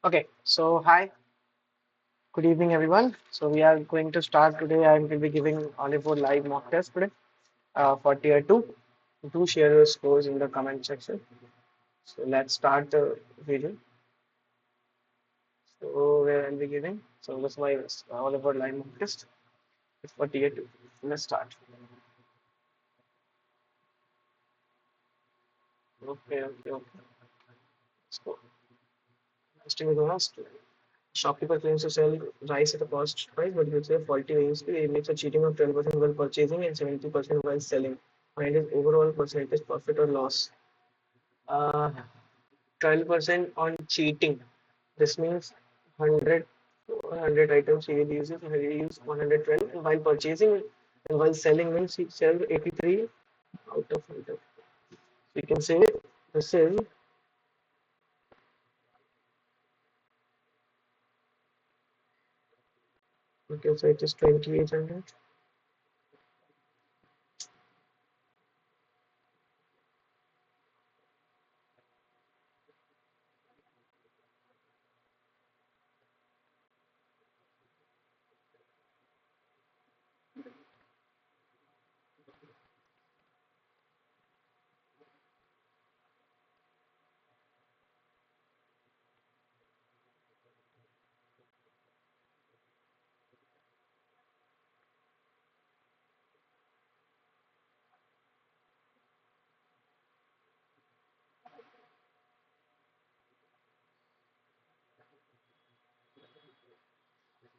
Okay, so hi, good evening everyone. So we are going to start today. I will be giving Oliver live mock test today for tier 2. Do share your scores in the comment section. So let's start the video. So where I'll be giving. So this is my Oliver live mock test for tier 2. Let's start. Okay. Let's go. First thing is honest. Shopkeeper claims to sell rice at a cost price, but you say faulty range. It makes a cheating of 12% while purchasing and 70% while selling. Find his overall percentage profit or loss. 12% on cheating. This means 100 items he uses, he used 112, and while purchasing and while selling means he sells 83 out of 100. So you can say this is okay, so it is 2800.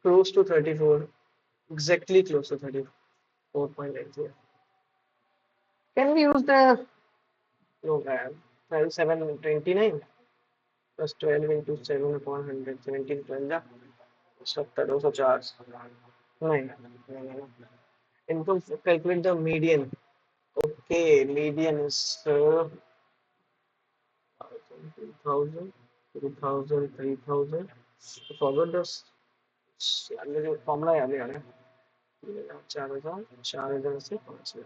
Close to 34. Exactly close to 34.90. Can we use the no 12 7 29 plus 12 into 7 upon 100 17 12 70 204 नहीं no. Income calculate the median. Okay, median is 2000 2000 3000 forgot this मेरे formula याद है 4000 से 5000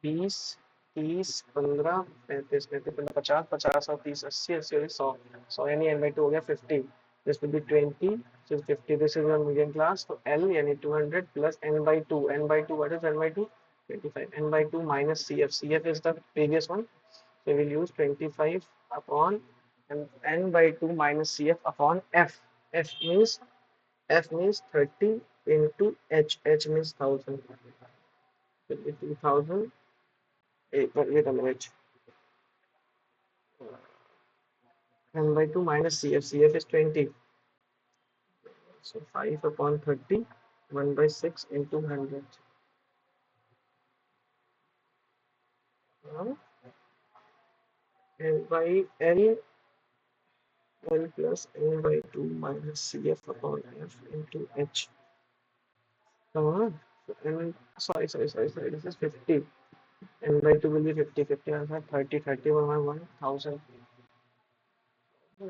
20 30 15 35 35 15 50 50 और 30 80 80 और 100 100 यानी n/2 हो गया 50 this will be 20 so 50 this is your median class so L यानी 200 plus n/2 n/2 what is n/2 25 n/2 minus CF is the previous one so we will use 25 upon and n/2 minus CF upon F F means 30 into H means 1000 will be 2000 wait a minute n/2 minus CF is 20 so 5 upon 30 1/6 into 100 uh, and by L plus n/2 minus CF upon F into H uh, and sorry this is 50 n/2 will be 50 50 answer 30 30 1000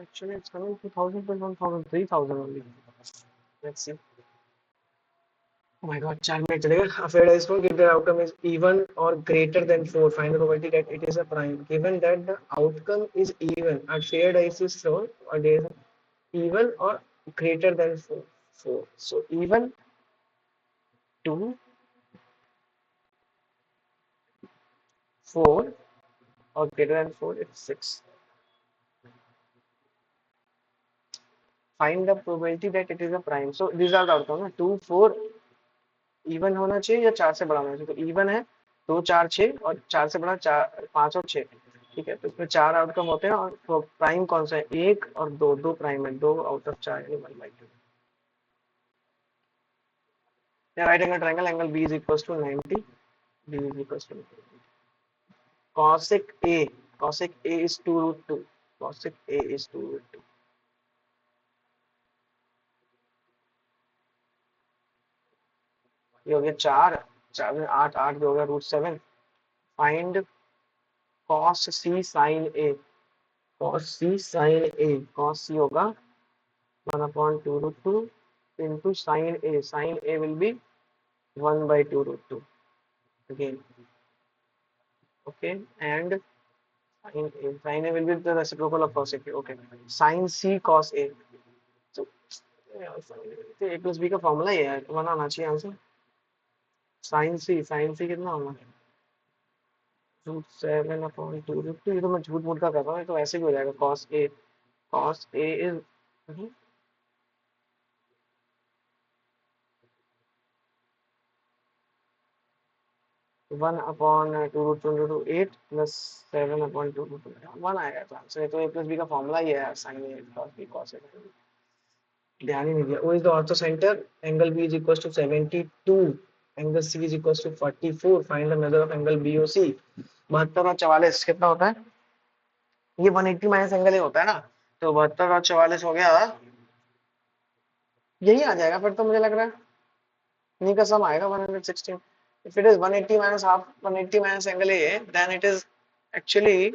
actually it's coming to 1000 plus 1000 3000 only let's see. Oh my god, 4 minutes चलेगा. A fair dice roll, if the outcome is even or greater than 4, find the probability that it is a prime. Given that the outcome is even, a fair dice is roll, or there is even or greater than 4. 4. So even 2, 4 or greater than 4, it's 6. Find the probability that it is a prime. So these are the outcome. 2, 4 even होना चाहिए या 4 से बड़ा होना चाहिए तो even है 2 4 6 और 4 से बड़ा 4 5 और 6 ठीक है तो इसमें 4 आउटकम होते हैं और तो प्राइम कौन सा है 1 और 2 2 प्राइम है 2 आउट ऑफ 4 यानी 1/2 right angle triangle angle B is equal to 90 B is equal to cosec a cosec a is 2 root 2 cosec a is 2 root 2 ये हो गया 4 4 में 8 8 हो गया √7 find cos c sin a cos c sin a cos c होगा 1/2 √2 into sin a. Sin a will be 1/2 √2 again. Okay, and Sin A will be the reciprocal of cos A. Okay. Sin C cos A. So A plus B का formula ही है, one आना चाहिए answer. Sine C कितना होगा? Root 7/2 root 2. ये तो मैं झूठ मूठ का कर रहा हूँ, ये तो ऐसे भी हो जाएगा. कॉस ए इज 1/2 √2 प्लस 7/2 1 आएगा. तो आंसर तो ए प्लस बी का फॉर्मूला ही है यार, sine A cos B cos A. ध्यान ही नहीं दिया. वो is the orthocentre. Angle B is equal to 72. Angle C is equal to 44. Find the measure of angle B O C. 72 और 44 कितना होता है? ये 180 माइनस एंगल ए होता है ना. तो 72 और 44 हो गया, यही आ जाएगा फिर तो मुझे लग रहा है. इन्हीं का सम आएगा 116. If it is 180 minus half 180 minus angle A, then it is actually,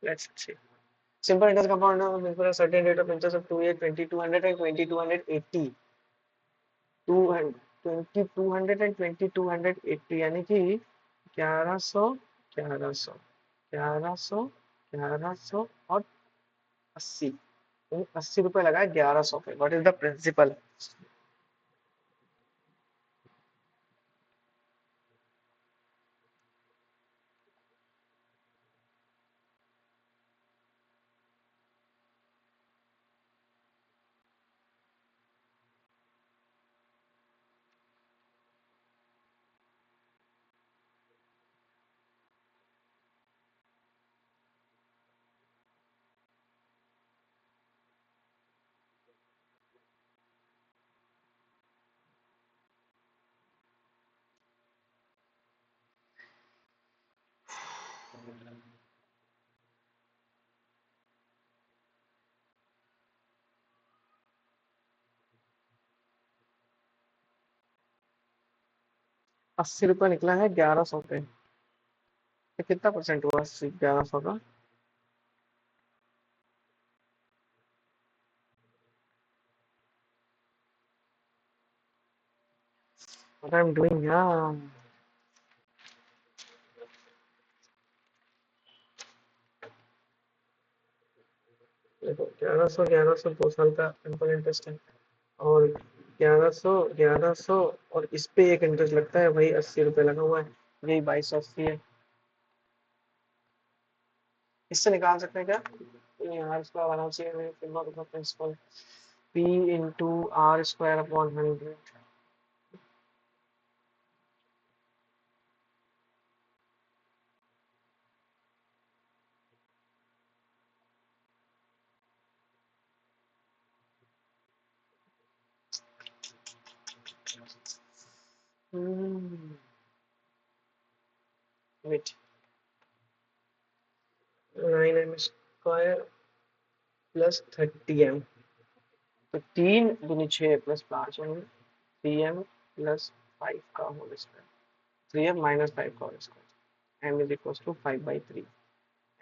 let's see, simple interest compound for a certain rate of interest of 2 20 200 and 20 280 220 200 and 20 280 यानी कि 1100 1100 1100 1100 और 80. 80 रुपए लगा है 1100 पे. What is the principal? 80 रुपए निकला है 1100 पे. तो कितना परसेंट हुआ 1100 का? What I'm doing, yeah. देखो 1100 2 साल का सिंपल इंटरेस्ट है. और 1100 और इस पे एक इंटरेस्ट लगता है, वही 80 रुपए लगा हुआ है. यही 2280 है. इससे निकाल सकते हैं क्या? आर स्क्वायर आना चाहिए principal. P into R square upon 100. Wait. 9m square plus 30m. तो 3 दूनी 6 प्लस 5m 3m प्लस 5 का होल स्क्वायर. 3m माइनस 5 का whole square. m is equal to 5/3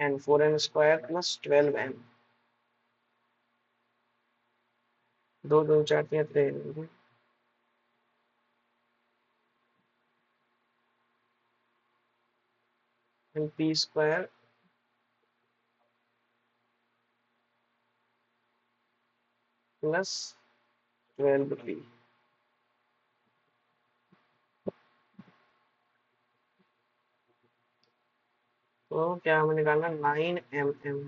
and 4m square plus 12m. 2 2 4 3 3 and p square plus 12p. तो क्या हमें निकालना? 9mm.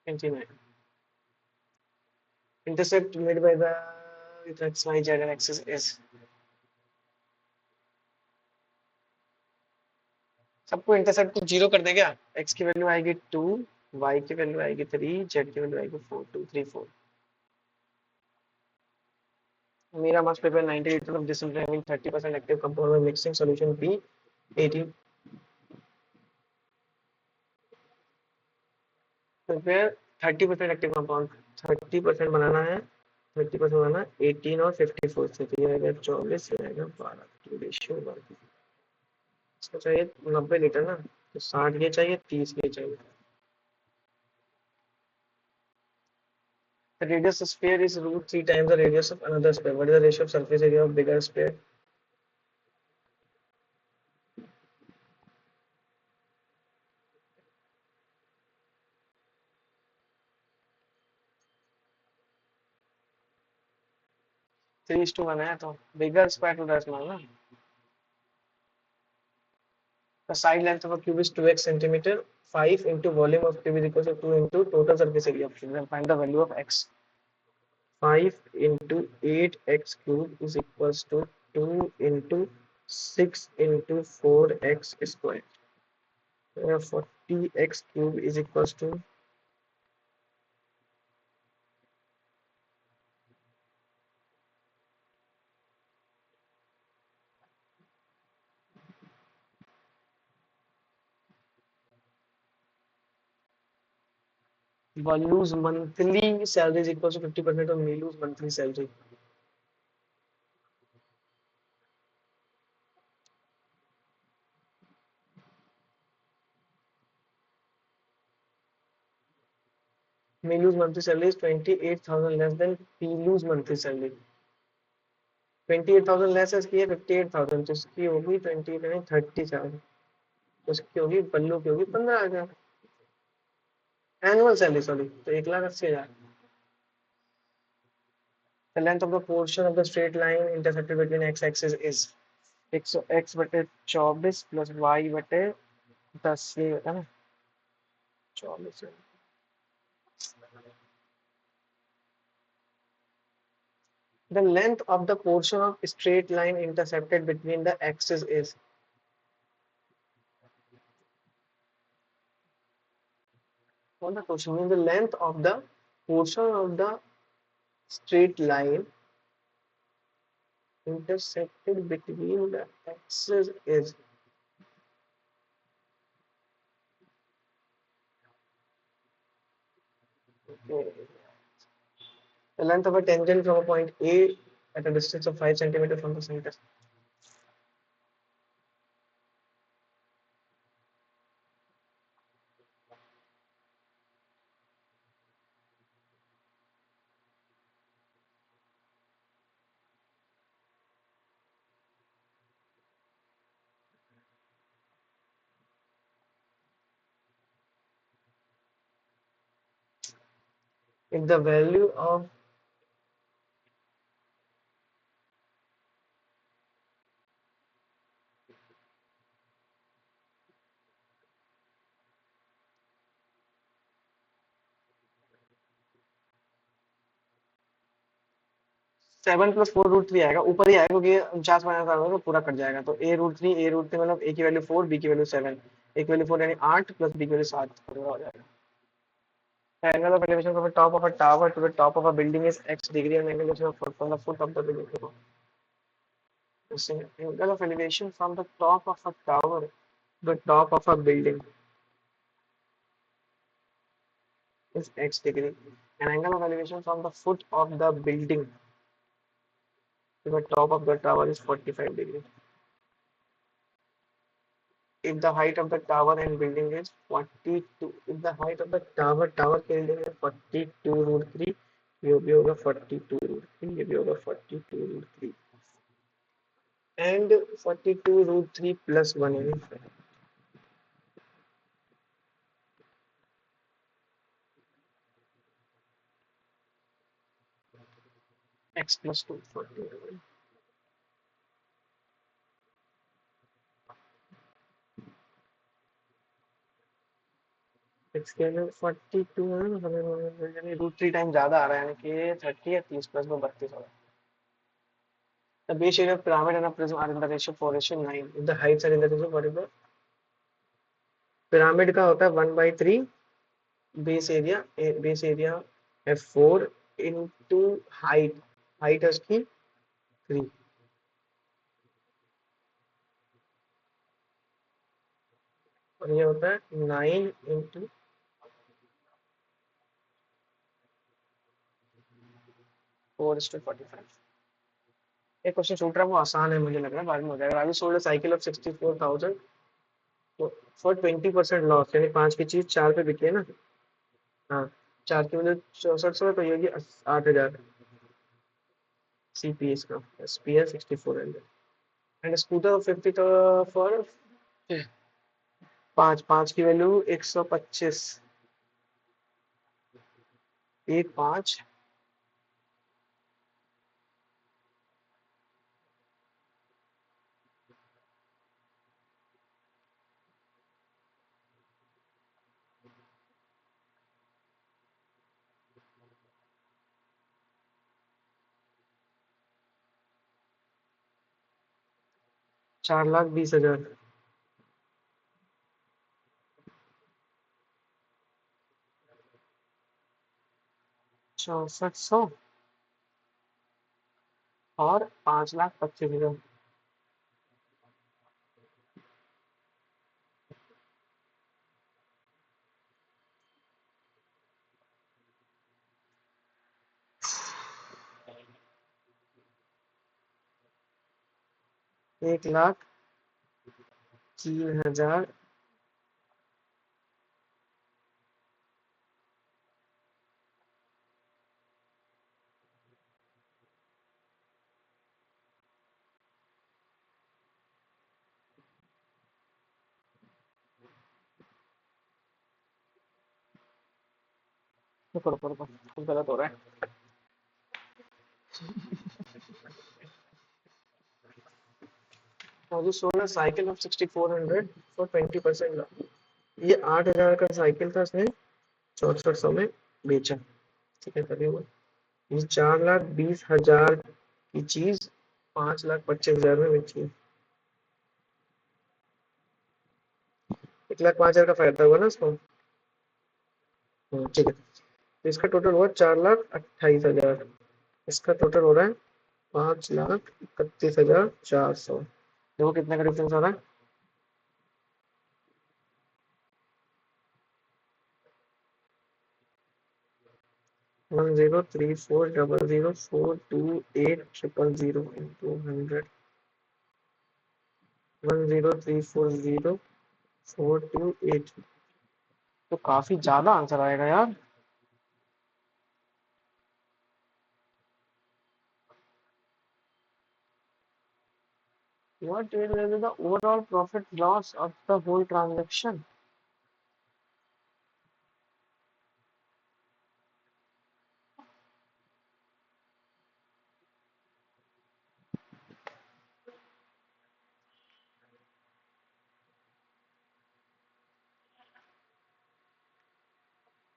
Continue. Intercept made by the with x, y, z and axis is. सबको intercept को 0 कर दे क्या? x की value आएगी 2, y की वैल्यू आएगी 3, z की वैल्यू आएगी 4 2 3 4. मेरा mass paper 90 litre of this having 30% active compound by mixing solution B 18. तो फिर 30% एक्टिव कंपाउंड, 30% बनाना है, 30% बनाना 18 और 54 से, तो ये आएगा 24, ये आएगा 12 की रेशियो बन। इसको चाहिए 90 लीटर ना, तो 60 ये चाहिए, 30 ये चाहिए। The radius of sphere is root 3 times the radius of another sphere. What is the ratio of surface area of bigger sphere? 3:1 है, तो bigger square to the small ना। The side length of a cube is 2x centimeter. 5 into volume of cube is equal to 2 into total surface area of cube. Then find the value of x. 5 into 8x cube is equals to 2 into 6 into 4x square. 40x cube is equals to Value's monthly salary is equals to 50% of Milu's monthly salary. Milu's monthly salary is 28,000 less than Pilu's monthly salary. 28,000 less है इसकी है 58,000, तो इसकी होगी 20 नहीं 30,000, तो इसकी होगी पल्लू की होगी 15,000 एनुअल सैलरी, सॉरी, तो 1,80,000। The length of the portion of the straight line intersected between x axis is 100 x बटे 24 प्लस y बटे 10, ये होता है ना 24। The length of the portion of straight line intercepted between the axes is, what the question means, the length of the portion of the straight line intersected between the axes is, okay. The length of a tangent from a point A at a distance of 5 centimeters from the center. If the value of 7 + 4√3 आएगा, ऊपर ही आएगा क्योंकि 49 तो पूरा cut जाएगा, तो a√3 मतलब a की वैल्यू 4, b की वैल्यू 7, a की वैल्यू 4 यानी 8 प्लस b की वैल्यू 7 पूरा हो जाएगा। The angle of elevation from the top of a tower to the top of a building is x degree, and angle of from the foot of the building. The angle of elevation from the top of a tower to the top of a building is x degree, and angle of elevation from the foot of the building to the top of the tower is 45 degree. If the height of the tower and building is 42, if the height of the tower building is 42√3, ये भी होगा 42√3, ये भी होगा 42√3, and 42√3 plus 1 is x plus 2, 40. इसके लिए 42 है ना, हमें यानी √3 टाइम ज्यादा आ रहा है, यानी कि 30 या 30 प्लस में 32 होगा। The base area of pyramid and a prism are in the ratio 4:9. If the heights are in the ratio, what is the pyramid का होता है 1/3 बेस एरिया है 4 इंटू हाइट है उसकी 3, और ये होता है 9 इंटू 4:45। एक क्वेश्चन छूट रहा है, वो आसान है मुझे लग रहा है, बाद में हो जाएगा। Raju sold cycle of 64,000 for 20% loss, यानी 5 की चीज 4 पे बिकी है ना। हाँ, 4 की वजह 6400, तो ये होगी 8,000 CPS का, SPS 6400। एंड स्कूटर 50 फॉर 5 की वैल्यू 125, 1 5 4,20,000, 6400 और 5,25,000। एक लाख 3,000। रुको रुको रुको, कुछ गलत हो रहा है। मुझे solar cycle of 6400 for 20% loss. ये 8,000 का साइकिल था, उसने 6400 में बेचा। ठीक है, तभी हुआ। ये 4,20,000 की चीज 5,25,000 में बेची। 1,05,000 का फायदा हुआ ना उसको। ठीक है, तो इसका टोटल हुआ 4,28,000। इसका टोटल हो रहा है 5,31,400। देखो कितने का डिफरेंस आ रहा है। 103400042800 into 100। 10340428। तो काफी ज्यादा आंसर आएगा यार। What will be the overall profit loss of the whole transaction?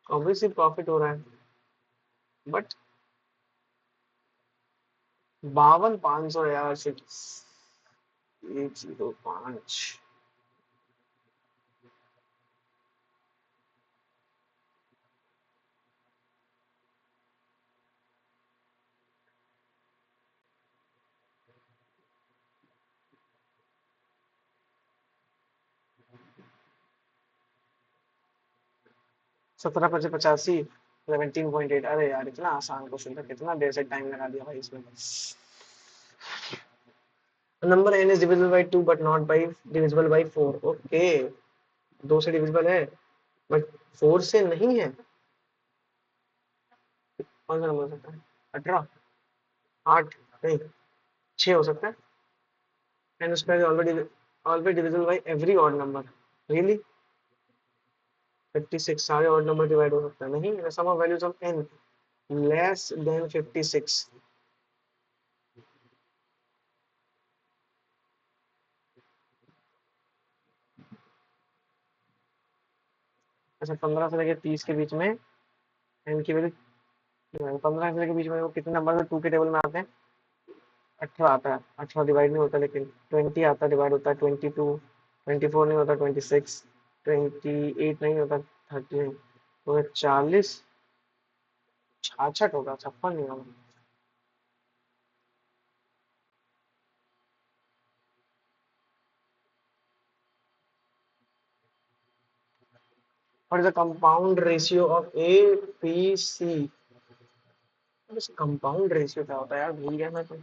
Obviously profit हो रहा है, बट 52,500 यार, 105। 17,85, 17.8। अरे यार इतना आसान क्वेश्चन था, कितना देर से टाइम लगा दिया भाई इसमें। Number n is divisible by 2 but not by divisible by 4। Okay, 2 से डिविजिबल है बट 4 से नहीं है। कौन सा नंबर हो सकता है? 18, 8 नहीं, 6 हो सकता है। n square is always divisible by every odd number। really? 56 सारे odd number डिवाइड हो सकता है? नहीं, the sum of values of n less than 56। अच्छा, 15 से लेकर 30 के बीच में n की वैल्यू, 15 से लेकर बीच में वो कितने नंबर है 2 के टेबल में आते हैं? 18 आता है। 18 डिवाइड नहीं होता, लेकिन 20 आता है, डिवाइड होता है। 22, 24 नहीं होता, 26, 28 नहीं होता, 30 नहीं, तो 40, 66 होगा, 56 नहीं होगा। What is the compound ratio of A, B, C? बस कंपाउंड रेशियो क्या होता है यार, भूल गया मैं तो।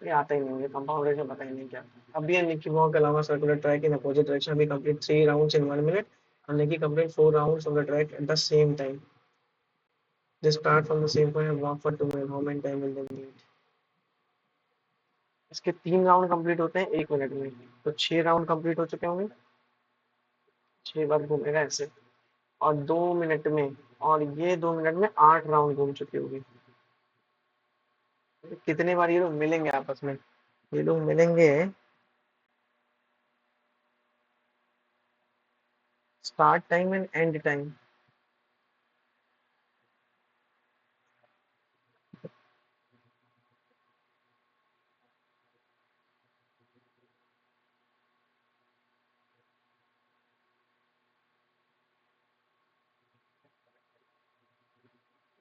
ये आता ही नहीं, मुझे कंपाउंड रेशियो पता ही नहीं क्या। अभी निकी वॉक के अलावा circular track in opposite direction अभी complete 3 rounds in 1 minute and Nikki complete 4 rounds of the track at the same time. They start from the same point and walk for 2 minutes. How many time will they need? इसके 3 round complete होते हैं 1 minute में, तो 6 round complete हो चुके होंगे। 6 बार घूमेगा ऐसे, और 2 मिनट में, और ये 2 मिनट में 8 राउंड घूम चुके होंगे। कितने बार ये लोग मिलेंगे आपस में? ये लोग मिलेंगे start time and and time.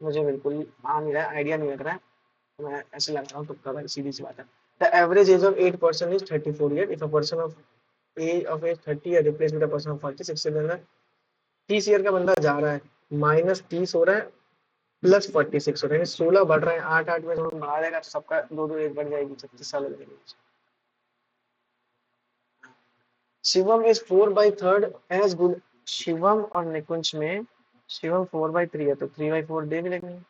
मुझे बिल्कुल आ नहीं रहा है, आइडिया नहीं लग रहा है। मैं ऐसे लग रहा हूँ, तुक्का भाई, सीधी सी बात है। The average age of 8 person is 34 year. If a person of age 30 year replace with a person of 46 year, 30 year का बंदा जा रहा है, -30 हो रहा है, +46 हो रहा है, 16 बढ़ रहा है, 8 8 में थोड़ा बढ़ा देगा तो सबका दो दो एक बढ़ जाएगी, 36 साल हो जाएगी। Shivam is 4/3 age good. Shivam और निकुंज में शिवम 4/3 है, तो 3/4 दे भी लेंगे।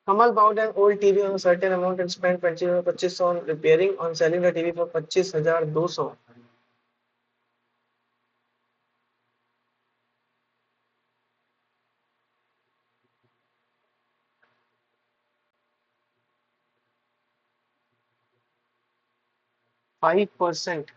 'Kamal bought an old TV on a certain amount and spent 2500 on repairing, on selling the TV for 25,200. 5%।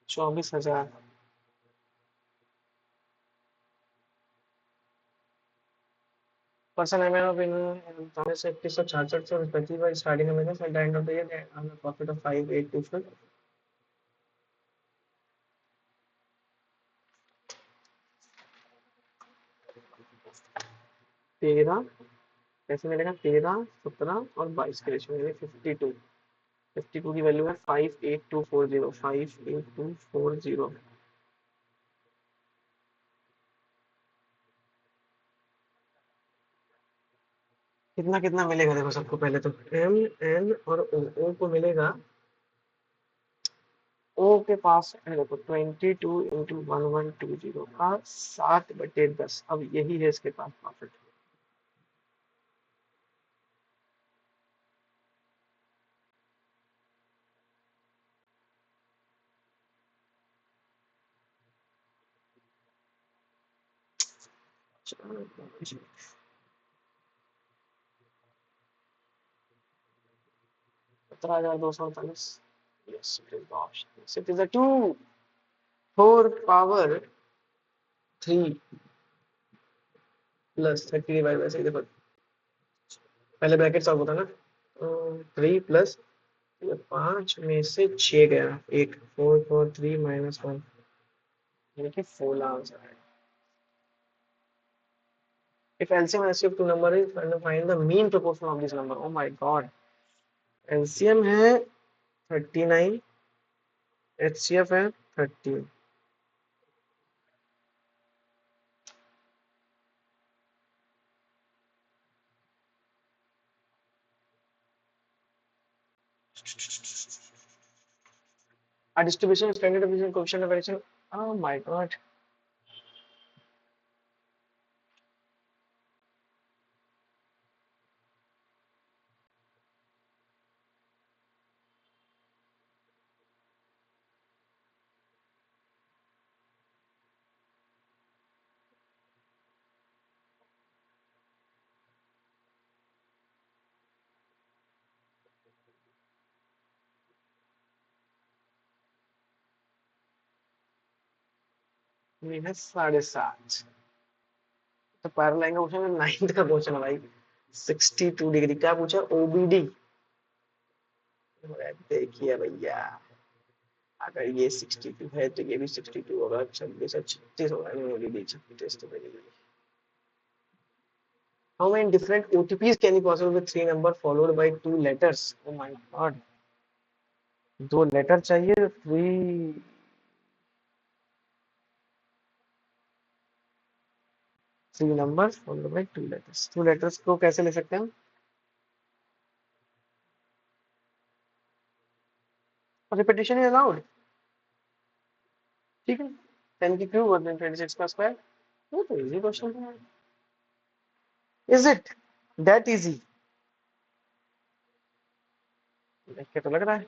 24,000। Person am I of in Thomas 2166 so respective by starting a business at the end of the year they have a profit of 5824। 13 कैसे मिलेगा? 13, 17 और 22 के ratio में 52। 52 की value है 58240। 58240। कितना कितना मिलेगा देखो सबको, पहले तो एम एन और ओ को मिलेगा। ओ के पास है देखो 22 × 1120 का 7/10। अब यही है इसके पास profit. $17,248। Yes, it is the option. Yes, it is a 2 4 power 3 plus 30 divide by 6। देखो पहले ब्रैकेट सॉल्व होता है ना, 3 प्लस 5 में से 6 गया, 8 4 4 3 -1, यानी कि 4 आंसर है। If LCM and HCF two number is, find the mean proportion of this number. Oh my god, LCM है 39, HCF है 30। A distribution standard deviation coefficient of variation। Oh my god, ये है 7.5। तो पैरल लाइन का पूछा, 9th का question है भाई। 62 डिग्री क्या पूछा, ओबीडी। देखिए भैया, अगर ये 62 है तो ये भी 62 होगा, 26 और 36 होगा, ओबीडी 36 तो मेरी। How many different OTPs can be possible with three number followed by two letters? Oh my god, दो लेटर चाहिए, three number followed by two letters. Two letters को कैसे ले सकते हैं हम? रिपीटेशन इज अलाउड, ठीक है। 10 की क्यूब और 26 का स्क्वायर। वो तो इजी क्वेश्चन है। Is it that easy? देख के तो लग रहा है।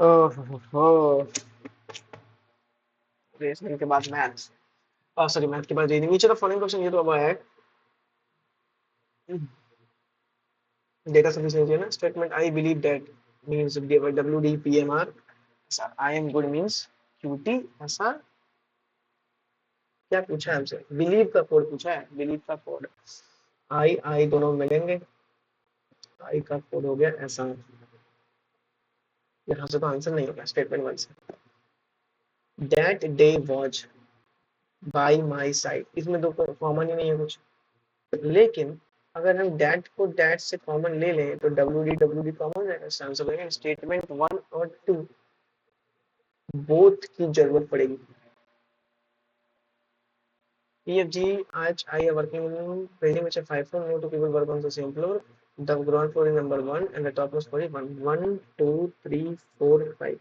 ओहो, रीजनिंग के बाद मैथ्स, सॉरी मैथ के बाद रीजनिंग। नीचे द फॉलोइंग क्वेश्चन, ये तो अब है डेटा सफिशिएंसी है ना। Statement I believe that means W D P M R, I am good means QT, ऐसा क्या पूछा है हमसे? बिलीव का कोड पूछा है, बिलीव का कोड। आई आई दोनों मिलेंगे, आई का कोड हो गया ऐसा। यहाँ से तो आंसर नहीं होगा स्टेटमेंट वन से। That day was by my side, इसमें तो कॉमन ही नहीं है कुछ। लेकिन अगर हम डैट को डैट से कॉमन ले लें तो डब्ल्यू डी कॉमन रहेगा, इसका आंसर लगेगा। स्टेटमेंट वन और टू बोथ की जरूरत पड़ेगी। PFG, I are working in building which are 5 floor, no two people work on the same floor. The ground floor is number 1 and the top floor is 1. 1, 2, 3, 4, 5.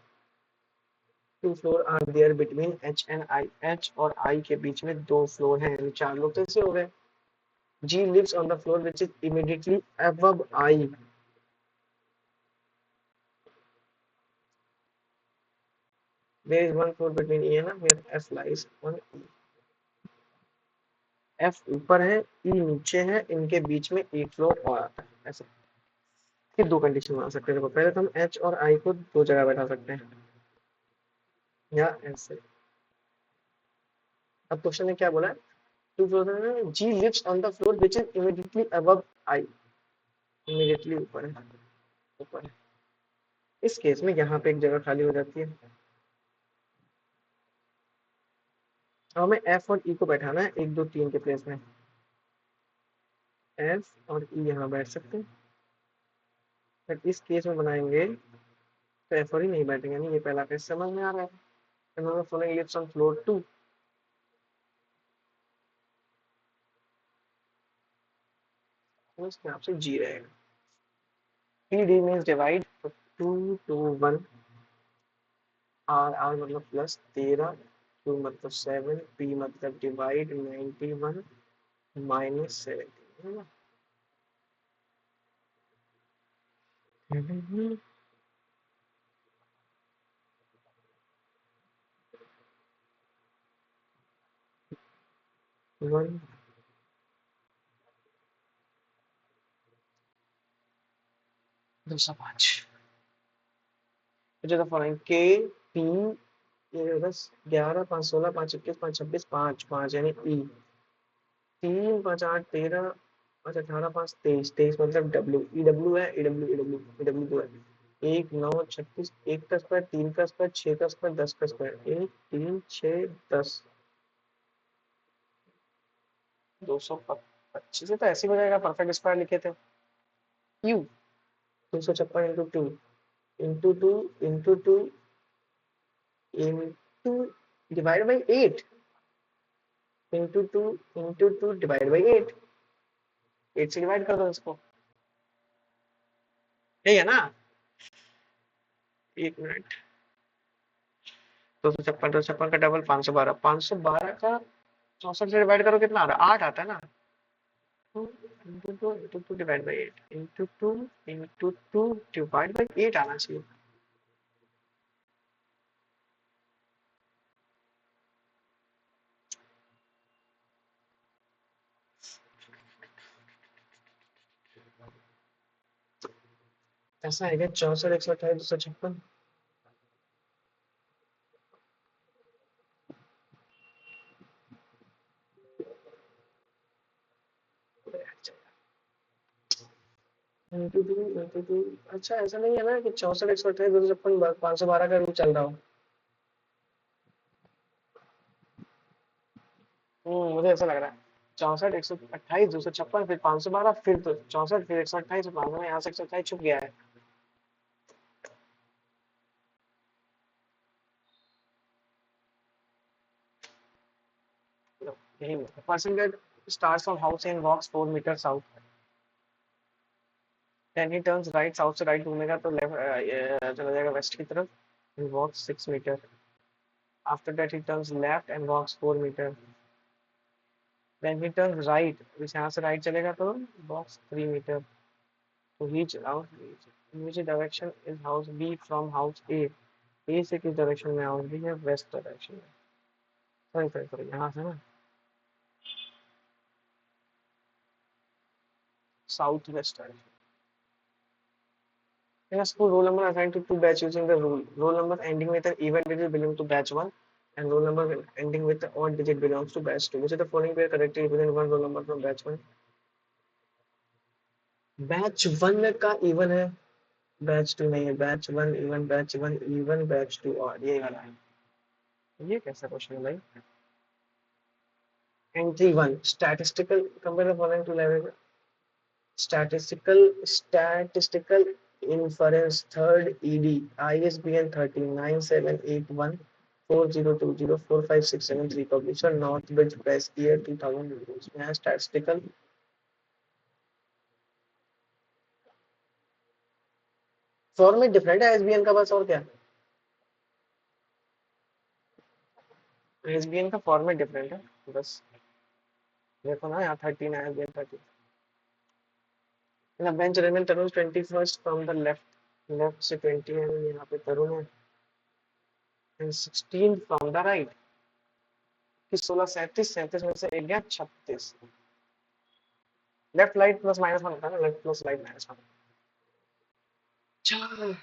Two floor are there between H and I. H और I के बीच में दो floor हैं, यानी चार लोग तो ऐसे हो गए। G lives on the floor which is immediately above I. There is one floor between E and F where F lies on E. F ऊपर है, E नीचे है, इनके बीच में एक फ्लोर और आता है, ऐसे। फिर दो कंडीशन बना सकते हैं। देखो पहले तो हम H और I को दो जगह बैठा सकते हैं, या ऐसे। अब क्वेश्चन ने क्या बोला है? Two floor, G lives on the floor which is immediately above I, immediately ऊपर है, ऊपर है। इस केस में यहाँ पे एक जगह खाली हो जाती है। अब हमें एफ और ई को बैठाना है 1 2 3 के प्लेस में। एफ और ई यहाँ बैठ सकते हैं, बट इस केस में बनाएंगे तो एफ और ई नहीं बैठेंगे, नहीं। ये पहला केस समझ में आ रहा है। फ्लोरिंग लिव्स ऑन फ्लोर 2, तो इसके आपसे जी रहेगा। पी डी मीन्स डिवाइड, तो 2 2 1, आर आर मतलब प्लस 13, Q मतलब 7, P मतलब डिवाइड 91 माइनस 17, है ना। 1 205। मुझे तो फॉलोइंग के पी, ये बस 11 5 16 5 21 5 26 5 5 यानी ई। 3 5 8 13, अच्छा 18 5 23, 23 मतलब डब्ल्यू, ई डब्ल्यू है, E W E W E W तो है। 1 9 36, 1 का स्क्वायर 3 का स्क्वायर 6 का स्क्वायर 10 का स्क्वायर, 1 3 6 10, 225 तो ऐसे ही हो जाएगा, परफेक्ट स्क्वायर लिखे थे। Q 256 into two into two into two into divide by 8 into two divide by 8। 8 से डिवाइड कर दो इसको, यही है ना। एक मिनट, 256 का डबल 512, 512 का 64 से डिवाइड करो कितना आ रहा है? 8 आता है ना। Into two divide by 8 into two divide by 8 आना चाहिए। ऐसा है क्या? 64 128 256, 22, अच्छा ऐसा नहीं है ना कि 64 128 256 512 का रूल चल रहा हो। मुझे ऐसा लग रहा है 64 128 256 फिर 512 फिर तो 64 फिर 128 512 यहाँ से 128 छुप गया है। यही person that starts from house and walks 4 meters south, then he turns right south से right घूमेगा तो लेफ्ट चला जाएगा वेस्ट की तरफ and walks 6 meter. After that he turns left and walks 4 meter. Then he turns right, यहाँ से right चलेगा तो walks 3 meter. To reach out, in which direction is house B from house A? A से किस direction में house B है? West direction में। Sorry यहाँ से ना south west direction. In a school, roll number assigned to two batch using the rule. Roll number ending with an even digit belongs to batch 1 and roll number ending with an odd digit belongs to batch 2. Which of the following pair correctly represent one roll number from batch 1? Batch 1 का even है, batch 2 नहीं है, batch 1 even, batch 1 even, batch 2 odd, ये वाला है। ये कैसा question है भाई? Entry 1, statistical, compare the following two levels. Statistical inference third ED ISBN 139781 40204567 publisher Northbridge Press year 2000 उसमें है statistical फॉर्मेट डिफरेंट है ISBN का बस और क्या ISBN का फॉर्मेट डिफरेंट है बस देखो ना यहाँ 13 है ISBN 13 ना बेंच रेमन Tarun 21st from the left से 20 है यहाँ पे तरुण है and 16 फ्रॉम द राइट कि 16 37 में से एक गया 36 left right plus minus one होता है ना left plus right minus one चलो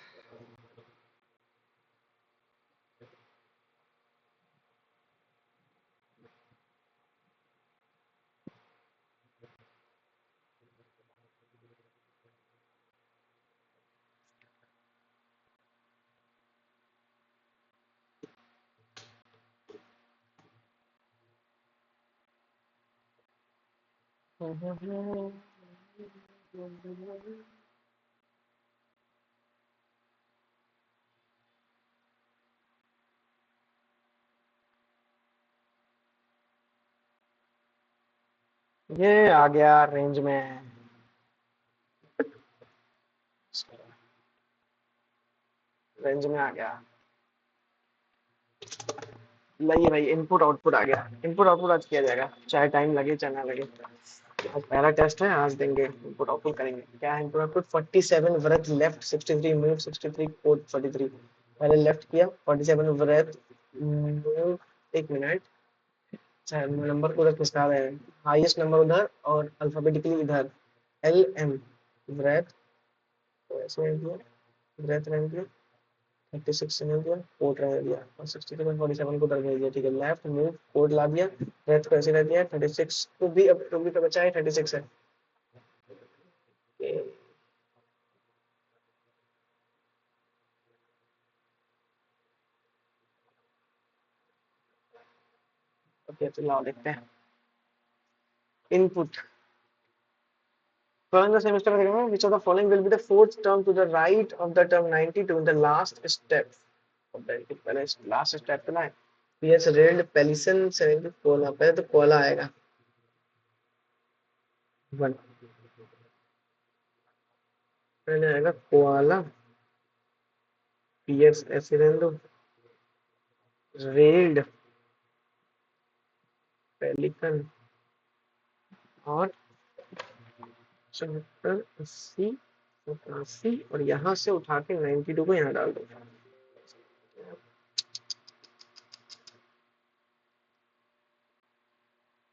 ये आ गया रेंज में आ गया नहीं भाई इनपुट आउटपुट आ गया इनपुट आउटपुट आज किया जाएगा चाहे टाइम लगे चाहे ना लगे आज पहला टेस्ट है आज देंगे इनपुट आउटपुट करेंगे क्या है इनपुट आउटपुट 47 व्रत लेफ्ट 63 मूव 63 कोड 43 पहले लेफ्ट किया 47 व्रत मूव एक मिनट नंबर को उधर खिसका रहे हैं हाईएस्ट नंबर उधर और अल्फाबेटिकली इधर एल एम व्रत ऐसे व्रत रह दिया 36 से मिल गया कोड रह दिया और 63 में 47 को उधर भेज दिया ठीक है लेफ्ट मूव कोड ला दिया व्रत को ऐसे रह दिया 36 को भी अब तो भी तो बचा है 36 है ओके तो लाओ देखते हैं input Further semester agreement, which of the following will be the fourth term to the right of the term 92 in the last step of the last step पे ना PS रेड पेलिसन 70 कोला पहले तो Cola आएगा 1 पहले आएगा Cola PS ऐसे रहने दो रेड पेलिकन और 70 80 87 और यहाँ से उठा के 92 को यहाँ डाल दो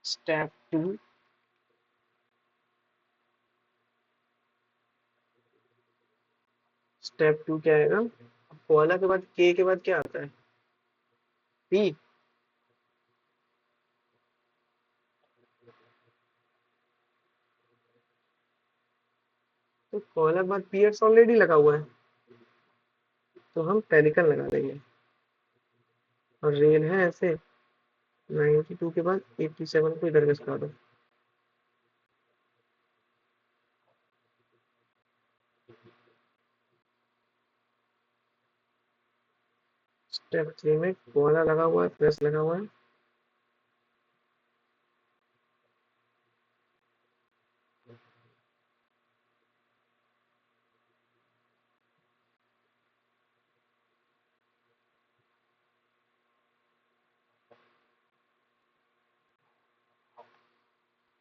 स्टेप 2 स्टेप 2 क्या आएगा कोला के बाद के बाद क्या आता है पी तो पहला बार पीएस ऑलरेडी लगा हुआ है, तो हम पेरिकल लगा देंगे। और रेल है ऐसे 92 के बाद 87 को इधर घिसका दो। स्टेप 3 में कोला लगा हुआ है, प्रेस लगा हुआ है।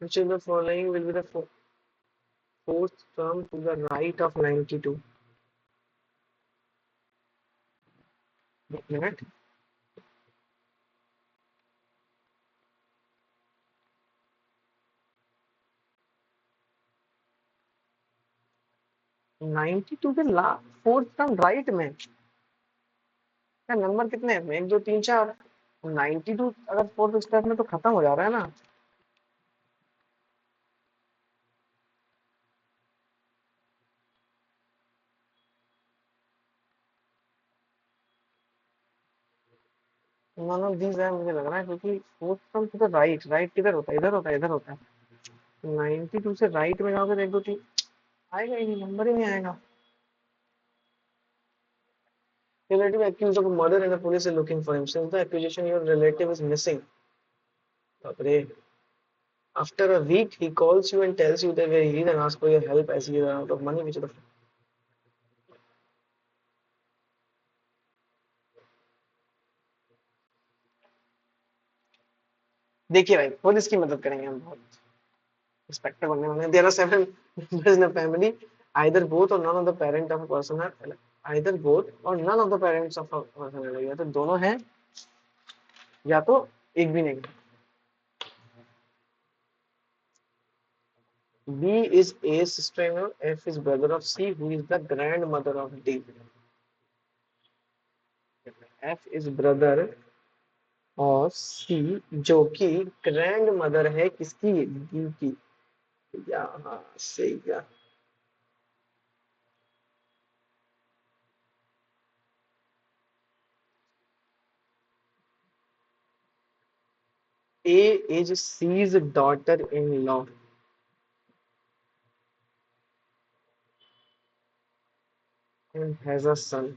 Which of the following will be the fourth term to the right of 92? एक मिनट। 92 के फोर्थ टर्म राइट में क्या नंबर कितने हैं? 1 2 3 4। 92 अगर फोर्थ स्टेप में तो खत्म हो जा रहा है ना। नॉन ऑफ दीज है मुझे लग रहा है, क्योंकि fourth term to the right, right किधर होता है? इधर होता है, इधर होता है। 92 से राइट में जाओगे तो 1 2 3 आएगा ही नहीं, नंबर ही नहीं आएगा। Relative accused of murder and the police is looking for him. Since the accusation your relative is missing. Baapre. After a week, he calls you and tells you that where he is and asks for your help as he is out of money, which is the देखिए भाई, खुद इसकी मदद करेंगे हम बहुत। Inspector बनने वाले हैं। There are 7 members in a family. Either both or none of the parent of a person are either both or none of the parents of a person are या तो दोनों हैं या तो एक भी नहीं। B is A's sister-in-law. F is brother of C, who is the grandmother of D. F is brother और सी जो कि ग्रैंड मदर है किसकी? डी की। यहाँ से या A is C's daughter-in-law and has a son.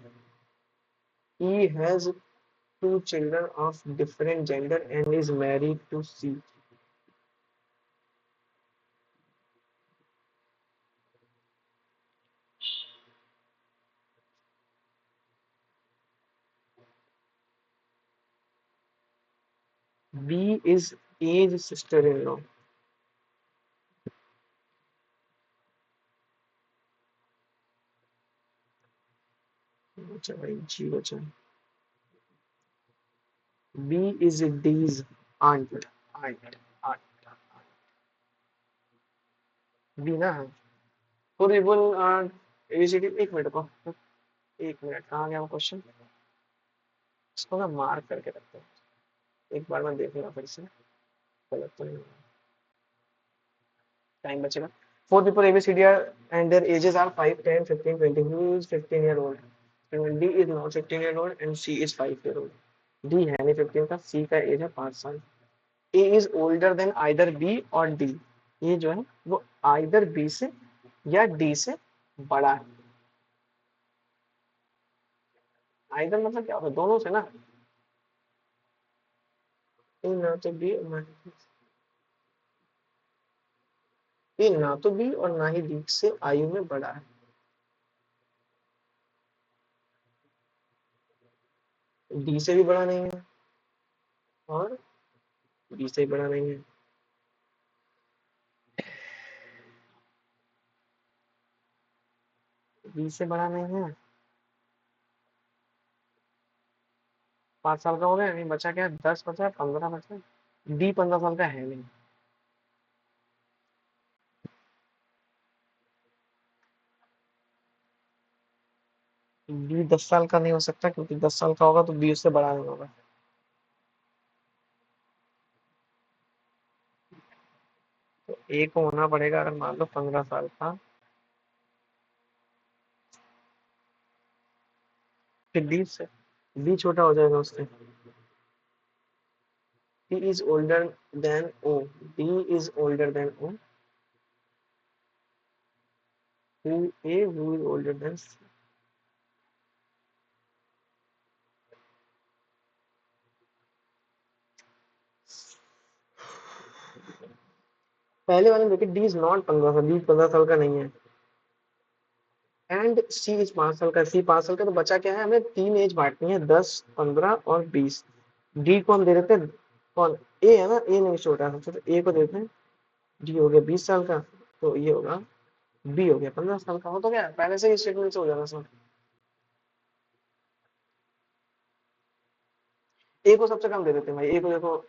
E has 2 children of different gender and is married to C. B is A's sister-in-law. बचा भाई जी बचा। B is D's aunt. aunt aunt B ना for even ABCD. एक minute को, एक minute कहाँ गया वो क्वेश्चन? इसको ना मार्क करके रखते हैं, एक बार मैं देखूंगा फिर से गलत तो नहीं। टाइम बचेगा। Four people ABCD are and their ages are 5, 10, 15, 20. Who is 15-year-old? D is not 15-year-old and C is 5-year-old. D है नहीं 15 का, C का एज है 5 साल। A is older than either B और D। ये जो है वो either B से या D से बड़ा है। either मतलब क्या होता है? दोनों से ना। ना तो B ना तो B और ना ही D से आयु में बड़ा है। D से भी बड़ा नहीं है और B से भी बड़ा नहीं है। B से बड़ा नहीं है। 5 साल का हो गया, नहीं बचा क्या? 10 बचा, 15 बचा। डी 15 साल का है नहीं। बी 10 साल का नहीं हो सकता, क्योंकि 10 साल का होगा तो बी उससे बड़ा नहीं होगा। तो ए को होना पड़ेगा, अगर मान लो 15 साल का, फिर डी से बी छोटा हो जाएगा उससे। P is older than O. D is older than O. Who A who is older than C. पहले वाले में देखिए D is not 15 साल, D 15 साल का नहीं है। एंड C इज 5 साल का, C 5 साल का, तो बचा क्या है, हमें तीन एज बांटनी है, 10, 15 और 20। D को हम दे देते हैं, कौन A है ना, A नहीं छोटा है, तो A को देते हैं। D हो गया 20 साल का, तो ये होगा B हो गया 15 साल का। हो तो क्या पहले से ही स्टेटमेंट से हो जाना सब। A को सबसे कम दे देते हैं भाई, A को देखो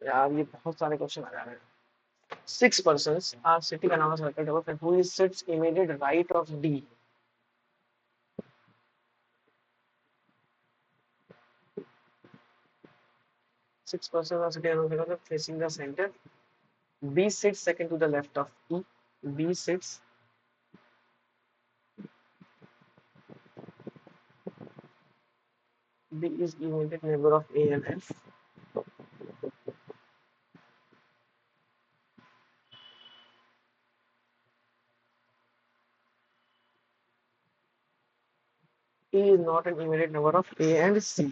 यार, ये बहुत सारे क्वेश्चन आ जा रहे हैं। 6 persons are sitting around a circle table, and who is sits immediate right of D? 6 persons are sitting around a circle facing the center. B sits second to the left of E. B sits B is immediate neighbor of A and F. E is not an immediate neighbor of A and C.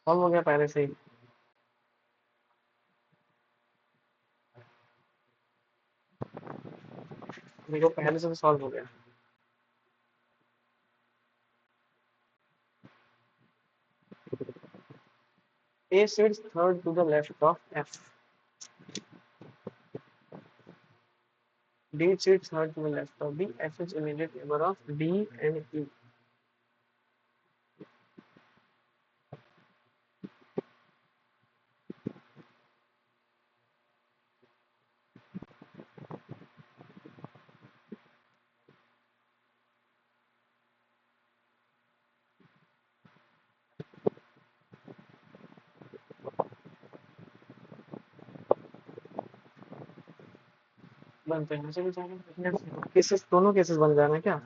Solve हो गया पहले से ही, देखो पहले से solve हो गया। A sits third to the left of F. D sits third to the left of B. F is immediate neighbor of D and E. बनते हैं, ऐसे भी जाएंगे केसेस, दोनों केसेस बन जाना है क्या?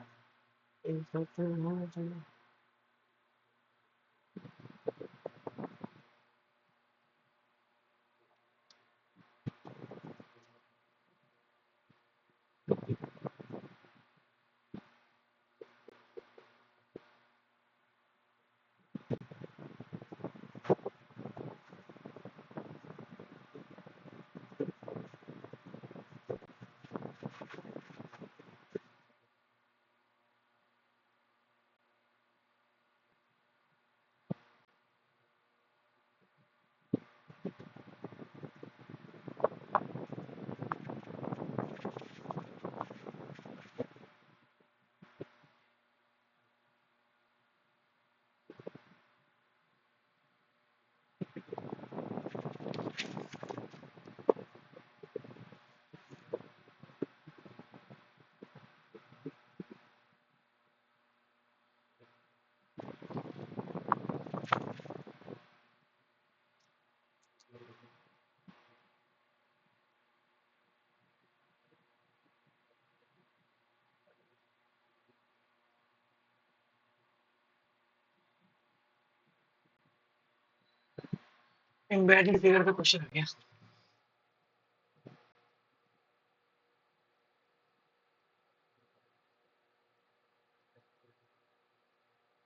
एम्बेडेड फिगर का क्वेश्चन आ गया।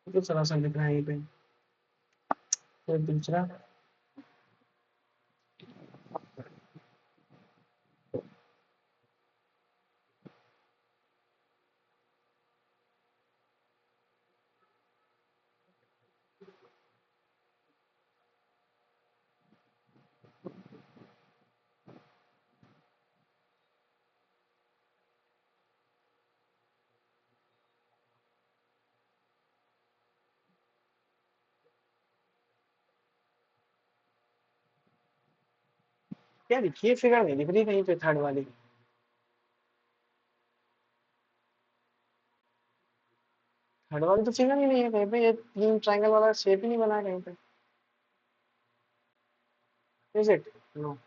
तो सरासर लिख रहा है यहीं पे। फिर दूसरा, यार ये फिगर नहीं दिख रही कहीं पे, थर्ड वाली। हेड वाली तो फिगर ही नहीं है कहीं पे, ये तीन ट्रायंगल वाला शेप ही नहीं बना है कहीं पे। Is it? No.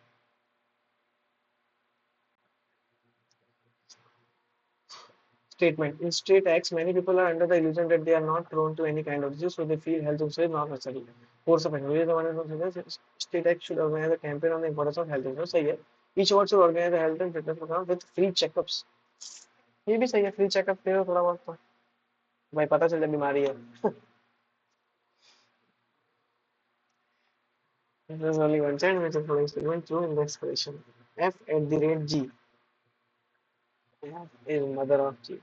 Statement. In state X, many people are under the illusion that they are not prone to any kind of disease, so they feel health insurance not necessary. Course of action. ये जमाने में सोचा state X should organize a campaign on the importance of health insurance. सही है. Each ward should organize a health and fitness program with free checkups. ये भी सही है, free checkup ले लो थोड़ा बहुत तो भाई पता चले बीमारी है. There's only one child which is following statement true in the expression. F at the rate G. F is mother of G.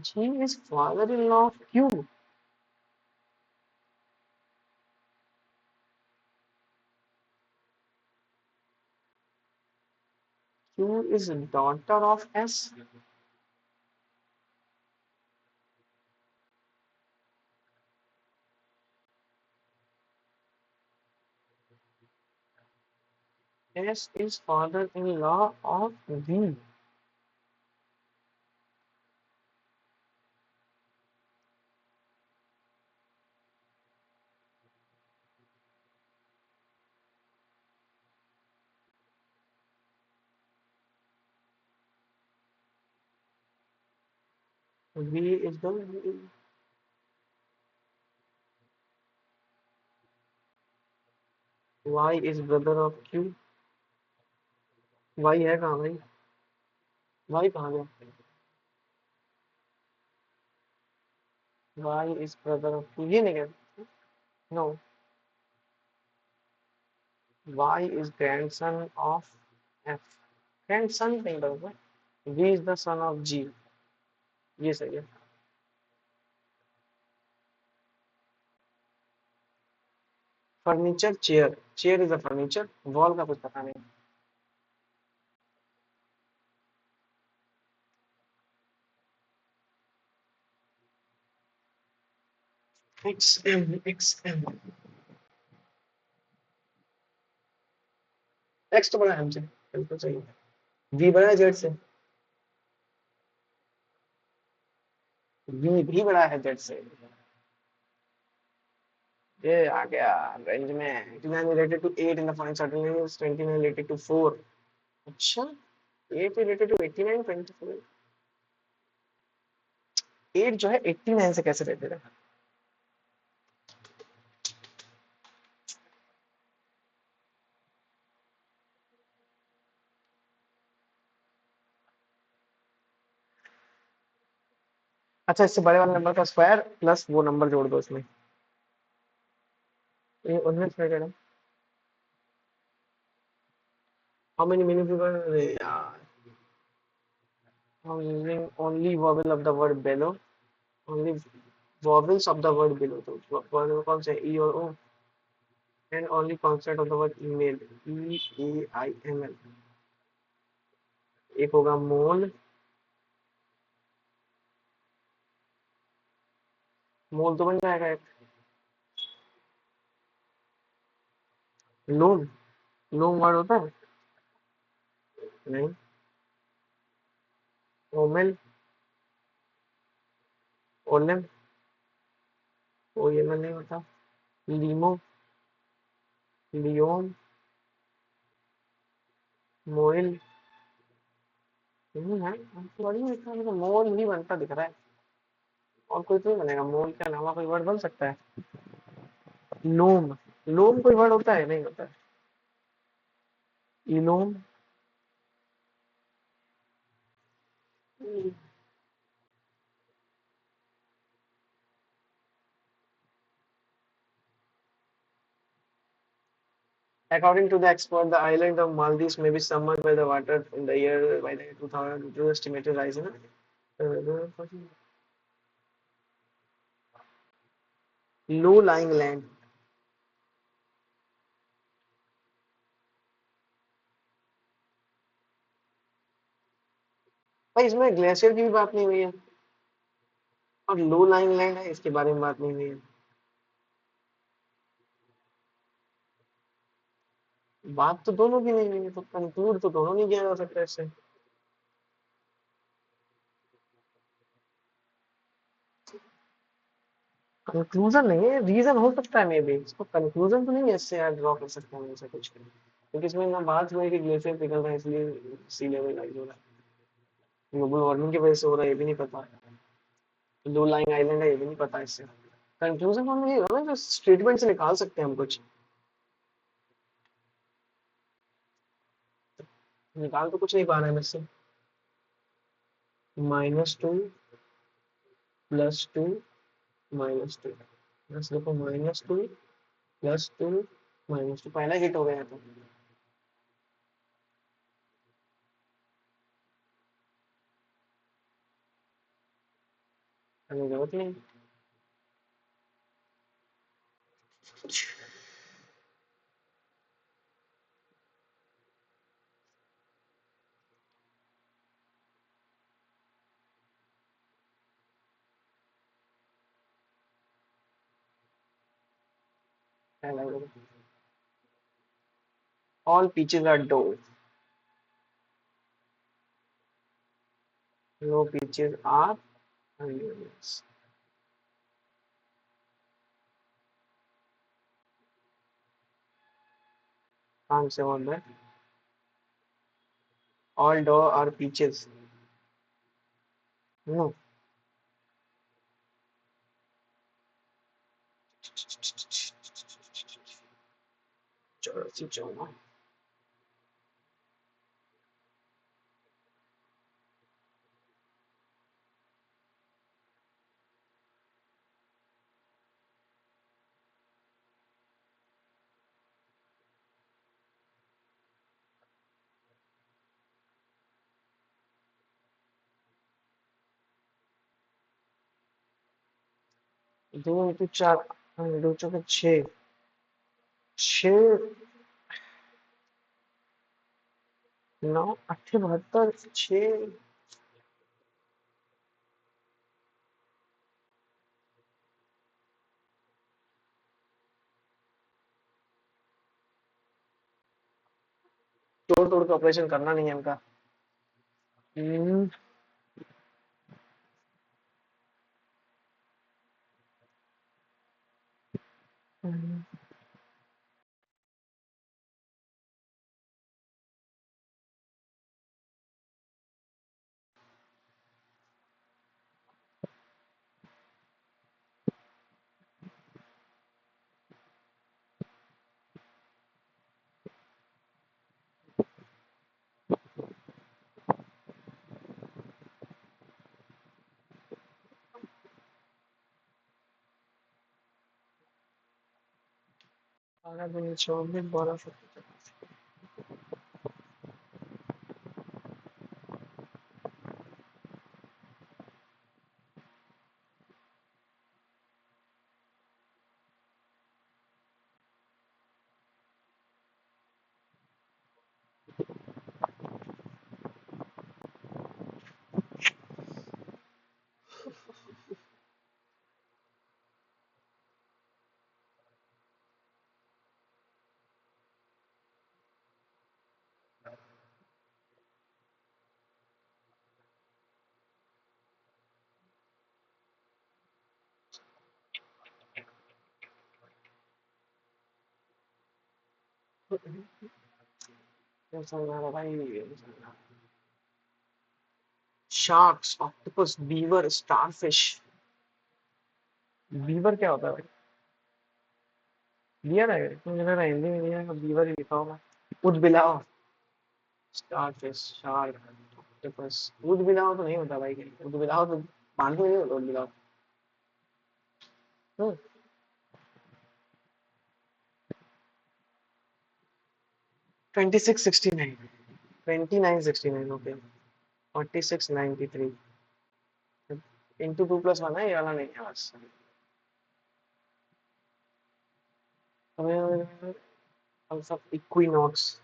G is father-in-law of Q. Q is daughter of S. S is father-in-law of V. V is the Y is brother of Q. Y है कहाँ भाई? Y कहाँ गया? Y is brother of Q. ये नहीं क्या? No. Y is grandson of F. Grandson नहीं बरोबर. V is the son of G. ये सही है. Furniture chair. Chair is a furniture. Wall का कुछ पता नहीं. XM. X तो बड़ा है हमसे. बिल्कुल सही है. V बड़ा है Z से. V भी बड़ा है Z से. ये आ गया रेंज में. 89 related to 8 in the following certainly is 29 related to 4. अच्छा 8 related to 89 24. 8 जो है 89 से कैसे related है? अच्छा इससे बड़े वाले नंबर का स्क्वायर प्लस वो नंबर जोड़ दो इसमें. ये उनमें related है. How many meaning people? यार I'm using only vowel of the word below. Only vowels of the word below. तो वॉवल कौन से E और O. And only consonant of the word email. EAIML. एक होगा मोल. मोल तो बन जाएगा एक. लोम. लोम वर्ड होता है. नहीं. ओमेल. ओलेम. ओएमएल नहीं होता. लीमो. लियोम. मोइल. नहीं है. बड़ी लिखा है तो मोल ही बनता दिख रहा है. और कोई तो नहीं बनेगा. मोल के अलावा कोई वर्ड बन सकता है. लोम. लोम कोई वर्ड होता है? नहीं होता है. इलोम. According to the expert, the island of Maldives may be submerged by the water in the year by the 2000 to estimated rise in low lying land. भाई इसमें ग्लेशियर की भी बात नहीं हुई है और लो लाइंग लैंड है इसके बारे में बात नहीं हुई है. बात तो दोनों की नहीं हुई है तो कंक्लूड तो दोनों नहीं किया जा सकता इससे. कंक्लूजन नहीं है, रीजन हो सकता है मे बी, इसको कंक्लूजन तो नहीं है इससे यार ड्रॉ कर सकते हैं ऐसा कुछ, क्योंकि इसमें ना बात हुई कि ग्लेशियर पिघल रहा है इसलिए सी लेवल राइज हो रहा है, ग्लोबल वार्मिंग की वजह से हो रहा है ये भी नहीं पता, लो लाइंग आइलैंड है ये भी नहीं पता इससे। कंक्लूजन हम ये होगा ना जो स्टेटमेंट से निकाल सकते हैं हम कुछ, निकाल तो कुछ नहीं पा रहे हैं इससे। -2 +2 -2, बस देखो -2 +2 -2 पहला हिट हो गया तो हमें जरूरत नहीं। All peaches are dough. No peaches are onions. Can't say on that. All dough are peaches. No. चौरासी चौवन, दो इंटू चार, दो चौके छः, छः नौ अट्ठे बहत्तर, छः तोड़ तोड़ के ऑपरेशन करना नहीं है इनका। हम्म, बारह दूनी चौबीस, बारह सौ भाई। Sharks, octopus, beaver, starfish. Beaver क्या होता है भाई? बियर है, मुझे लग रहा है हिंदी में नहीं है, बीवर ही लिखा होगा। उदबिलाव, स्टारफिश, शार्क, ऑक्टोपस। उदबिलाव तो नहीं होता भाई कहीं, उदबिलाव तो पानी में नहीं होता उदबिलाव। हम्म, 2669, 2969, ओके। 4693 इंटू 2+1 है, ये वाला नहीं है बस। हमें हम सब इक्विनॉक्स।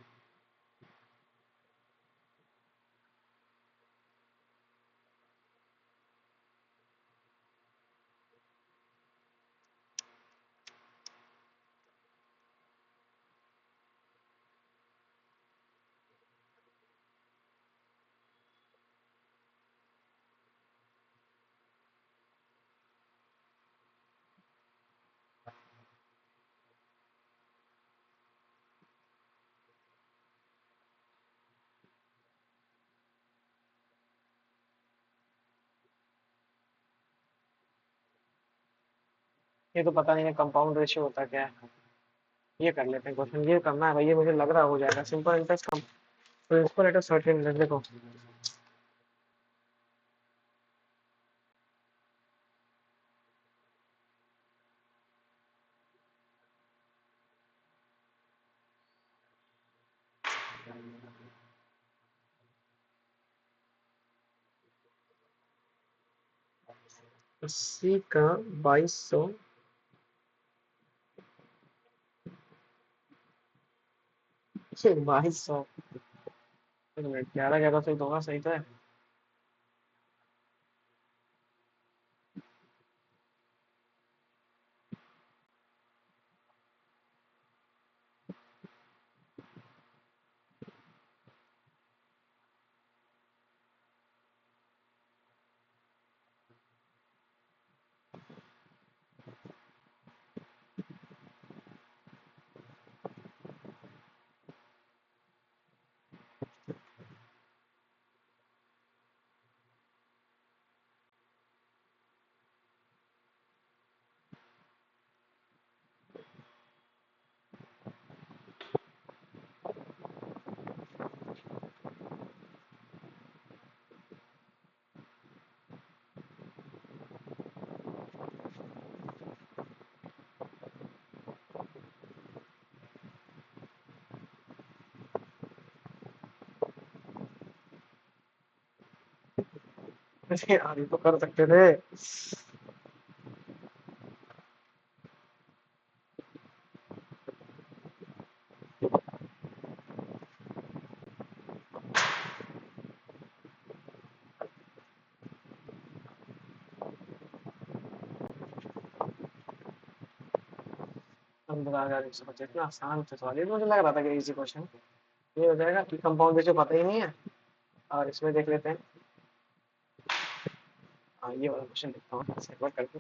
ये तो पता नहीं है कंपाउंड रेशियो होता क्या है। ये कर लेते हैं क्वेश्चन, ये करना है भाई, ये मुझे लग रहा हो जाएगा। सिंपल इंटरेस्ट कम प्रिंसिपल रेट ऑफ सर्टेन, देखो अस्सी का 2200, 2200, 11 11 से दोगा, सही तो है। अरे यार, ये तो कर सकते थे। 15,125, इतना आसान था सवाल, ये तो मुझे लग रहा था कि इजी क्वेश्चन ये हो जाएगा कि कंपाउंड रेशियो पता ही नहीं है। और इसमें देख लेते हैं। हाँ, ये वाला क्वेश्चन देखता हूँ एक बार करके।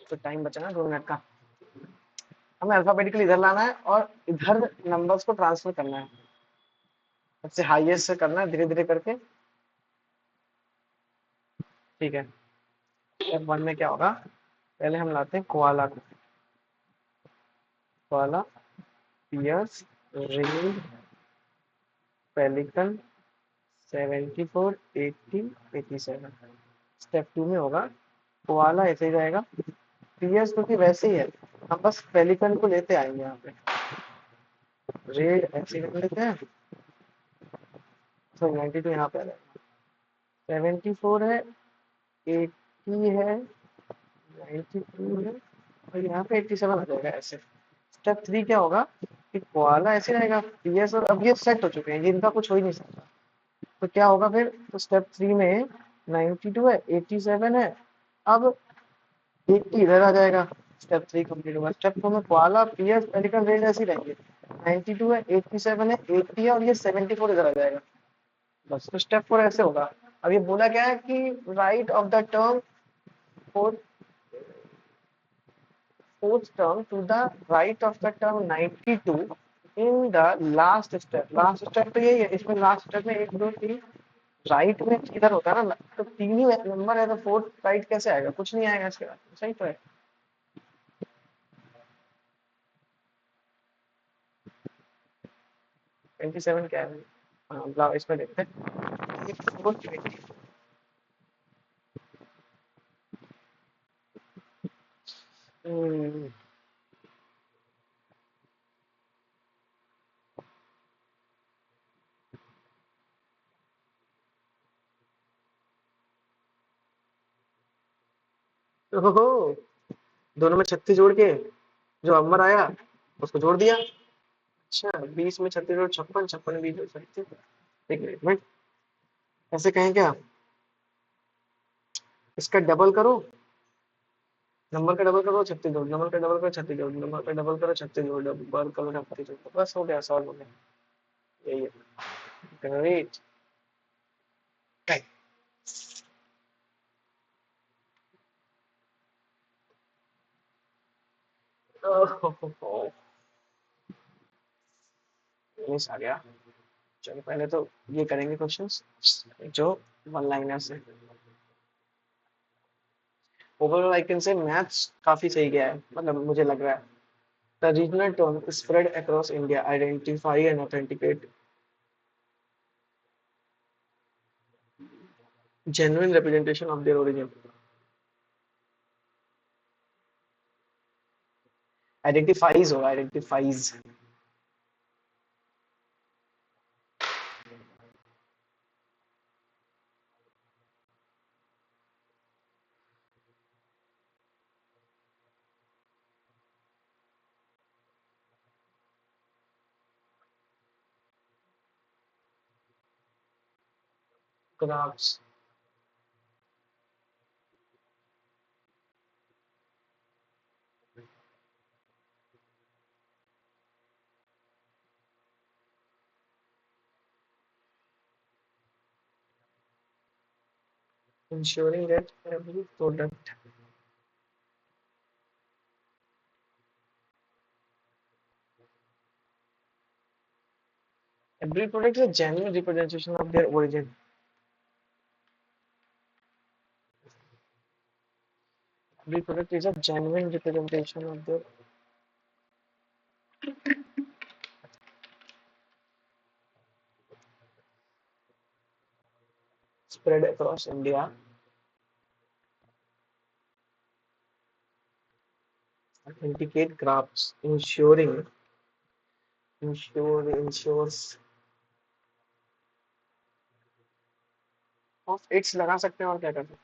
तो टाइम बचा ना 2 मिनट का। हमें अल्फाबेटिकली इधर लाना है और इधर नंबर्स को ट्रांसफर करना है, सबसे हाईएस्ट से करना है धीरे धीरे करके। ठीक है। स्टेप 1 में क्या होगा, पहले हम लाते हैं कोआला को। Koala, pears, ring, pelican, 74, 80, 87। Step 2 में होगा कोआला ऐसे ही जाएगा, पीएस क्योंकि वैसे ही है, हम बस पेलिकन को लेते आएंगे यहाँ पे। रेड ऐसे कर लेते हैं, सॉरी 92 यहाँ पे आ जाएगा, 74 है, 80 है, 92 है, और यहाँ पे 87 आ जाएगा ऐसे। स्टेप 3 क्या होगा कि कोआला ऐसे रहेगा, पीएस, और अब ये सेट हो चुके हैं, ये इनका कुछ हो ही नहीं सकता। तो क्या होगा फिर, तो स्टेप 3 में 92 है, 87 है, अब 80 इधर आ जाएगा। स्टेप 3 कंप्लीट होगा। स्टेप 4 में कोआला, पीएस, पेलिकन, रेड ऐसे ही रहेंगे। 92 है, 87 है, 80 है, और ये 74 इधर आ जाएगा। बस, तो स्टेप 4 ऐसे होगा। अब ये बोला क्या है कि right of the term, fourth fourth term to the right of the term 92 in the last step. Last step तो यही है, इसमें लास्ट स्टेप में 1 2 3 राइट में किधर होता है ना, तो 3 ही नंबर है, तो फोर्थ राइट कैसे आएगा, कुछ नहीं आएगा इसके बाद, सही तो है। 27 क्या है, हाँ इसमें देखते हैं। 420। हम्म, ओहो, दोनों में 36 जोड़ के जो अमर आया उसको जोड़ दिया। अच्छा, 20 में 36 जोड़ 56, 56 20 जोड़ 36। एक मिनट, ऐसे कहें क्या, इसका डबल करो, नंबर का डबल करो 36 जोड़, नंबर का डबल करो 36 जोड़, नंबर का डबल करो 36 जोड़, डबल करो 36 जोड़, बस हो गया, सॉल्व हो गया। यही है। ग्रेट। मिस आ गया। चलो पहले तो ये करेंगे क्वेश्चंस जो वन लाइनर से। Overall I can say maths काफी सही गया है, मतलब मुझे लग रहा है। The regional term spread across India identify and authenticate genuine representation of their origin. Identifies होगा, identifies. Graphs. Ensuring that every product is a genuine representation of their origin. Every product is a genuine representation of their spread across India. Authenticate graphs, ensures of its लगा सकते हैं और क्या करते हैं?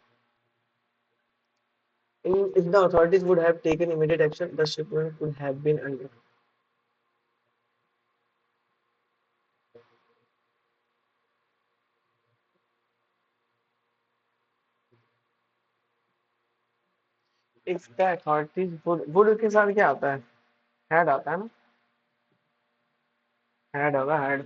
If the authorities would have taken immediate action, the shipment could have been under. If the authorities would के साथ क्या आता है? Had आता है ना? Had होगा, had.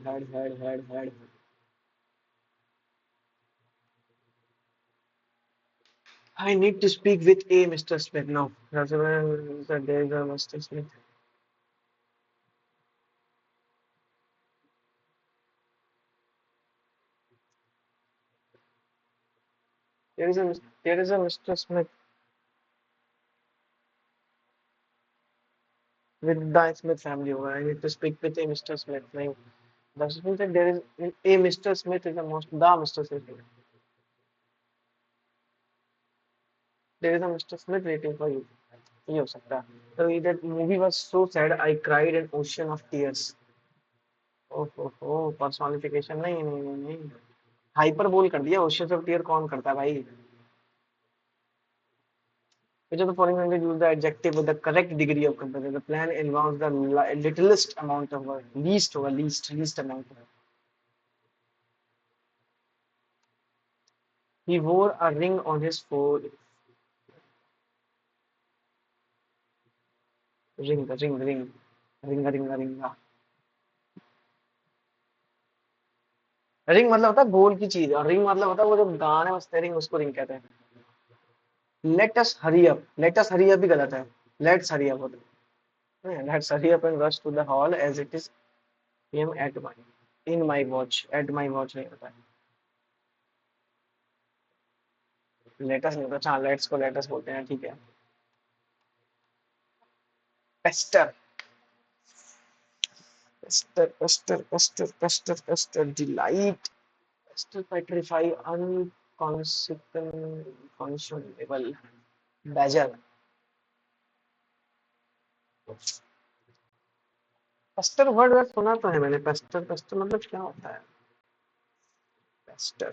I need to speak with a Mr. Smith now. That's when there is a Mr. Smith. There is a Mr. Smith with the Smith family over. I need to speak with a Mr. Smith. Like, that means that there is a Mr. Smith is the Mr. Smith. There is a Mr. Smith waiting for you. ये हो सकता है. So that movie was so sad. I cried an ocean of tears. Oh, personification नहीं. Hyperbole कर दिया. Ocean of tier कौन करता है भाई? Which of the following language use the adjective with the correct degree of comparison? The plan involves the littlest amount of work. Least amount of work. He wore a ring on his forehead. Ring. Ringa. Ring मतलब होता है गोल की चीज और ring मतलब होता है वो जो गाने बजते रिंग उसको रिंग कहते हैं. लेट अस हरी अप भी गलत है. लेट्स हरी अप होता है. Let's hurry up and rush to the hall as it is PM at my in my watch at my watch नहीं होता है. लेटस नहीं होता. हाँ लेट्स को लेटस बोलते हैं. ठीक है. Pester pester delight pester petrify inconceivable badger. Pester word सुना तो है मैंने. पेस्टर मतलब क्या होता है? पेस्टर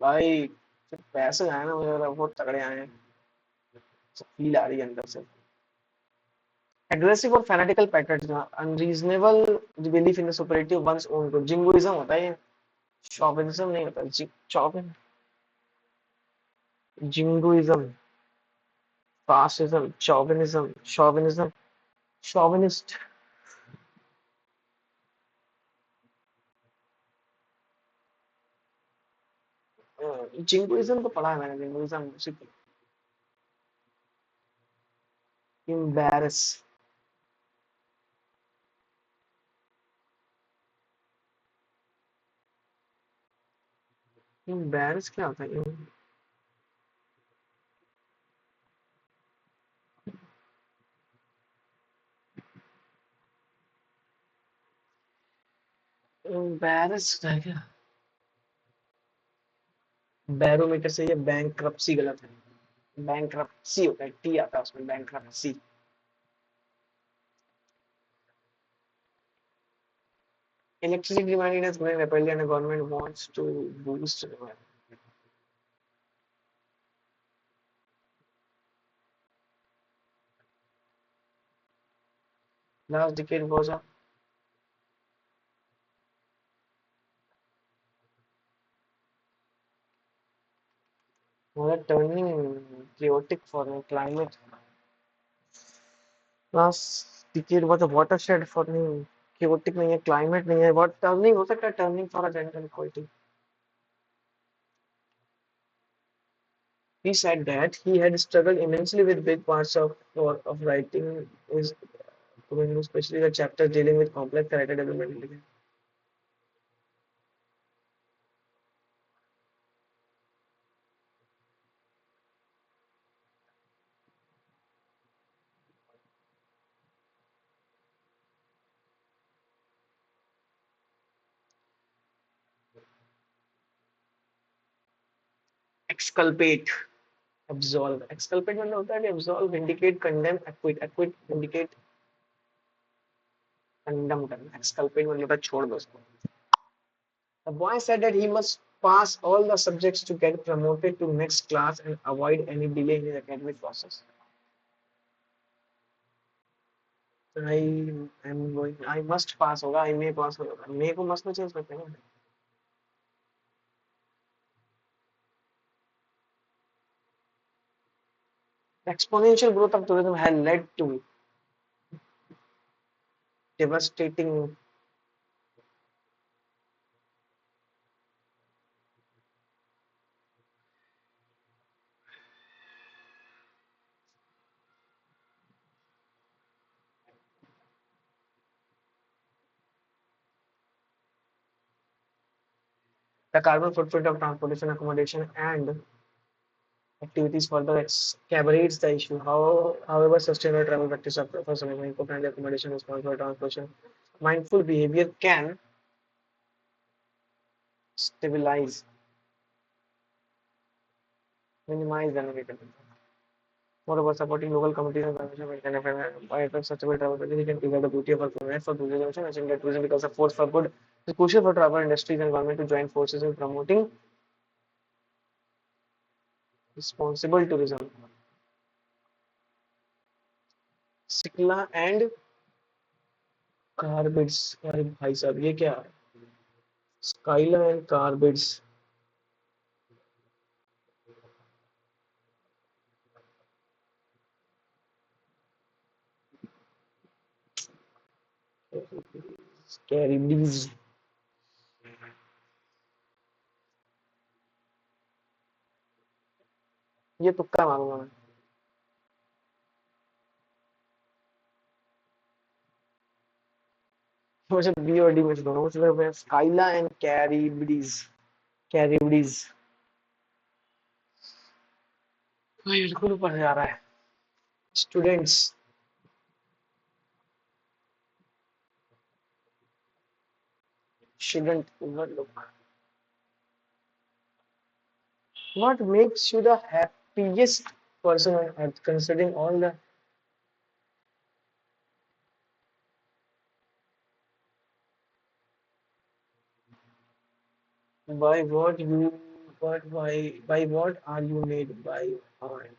भाई पैसे आए ना मुझे बहुत तगड़े आए हैं. फील आ रही है अंदर से. एग्रेसिव और fanatical patriotism unreasonable belief in the superiority of one's own group. Jingoism होता है ये. शॉविनिज्म नहीं होता. Jingoism fascism chauvinism chauvinist. Jingoism तो पढ़ा है मैंने. Jingoism embarrass. एम्बैरस क्या होता है? एम्बैरस है क्या? बैरोमीटर से ये बैंक्रप्सी गलत है। बैंक्रप्सी होता है, टी आता है उसमें, bankruptcy. Electricity demand is growing rapidly and the government wants to boost demand. Last decade was a turning chaotic for the climate. Last decade was a watershed for me. Chaotic नहीं है, climate नहीं है, what turning हो सकता है, turning for a gender equality. He said that he had struggled immensely with big parts of writing his, especially the chapters dealing with complex character development. Exculpate, absolve. Exculpate मतलब होता है कि absolve, vindicate, condemn, acquit. Acquit, vindicate, condemn करना. Exculpate मतलब होता है छोड़ दो उसको. The boy said that he must pass all the subjects to get promoted to next class and avoid any delay in his academic process. I am going. I must pass होगा. I may pass होगा. May को must में change करते हैं ना. The exponential growth of tourism has led to devastating. The carbon footprint of transportation, accommodation, and activities further exacerbates the issue. However, sustainable travel practice for some eco-friendly accommodation, responsible transportation, mindful behavior can stabilize, minimize the negative impact. Moreover, supporting local communities and conservation and by sustainable travel practices can preserve the beauty of our planet for tourism. I think that tourism becomes a force for good. It's crucial for travel industries and government to join forces in promoting responsible tourism. Sikla and Carbids. अरे भाई साहब ये क्या है? Skyla and Carbids. Caribbees. ये तुक्का मारूंगा मैं. मुझे बी और डी में से दोनों मुझे लग रहा है स्काइला एंड कैरिबिडीज. कैरिबिडीज. भाई बिल्कुल ऊपर से आ रहा है. Students shouldn't overlook. What makes you the happiest person on earth, considering all the by what you what by what are you made by art?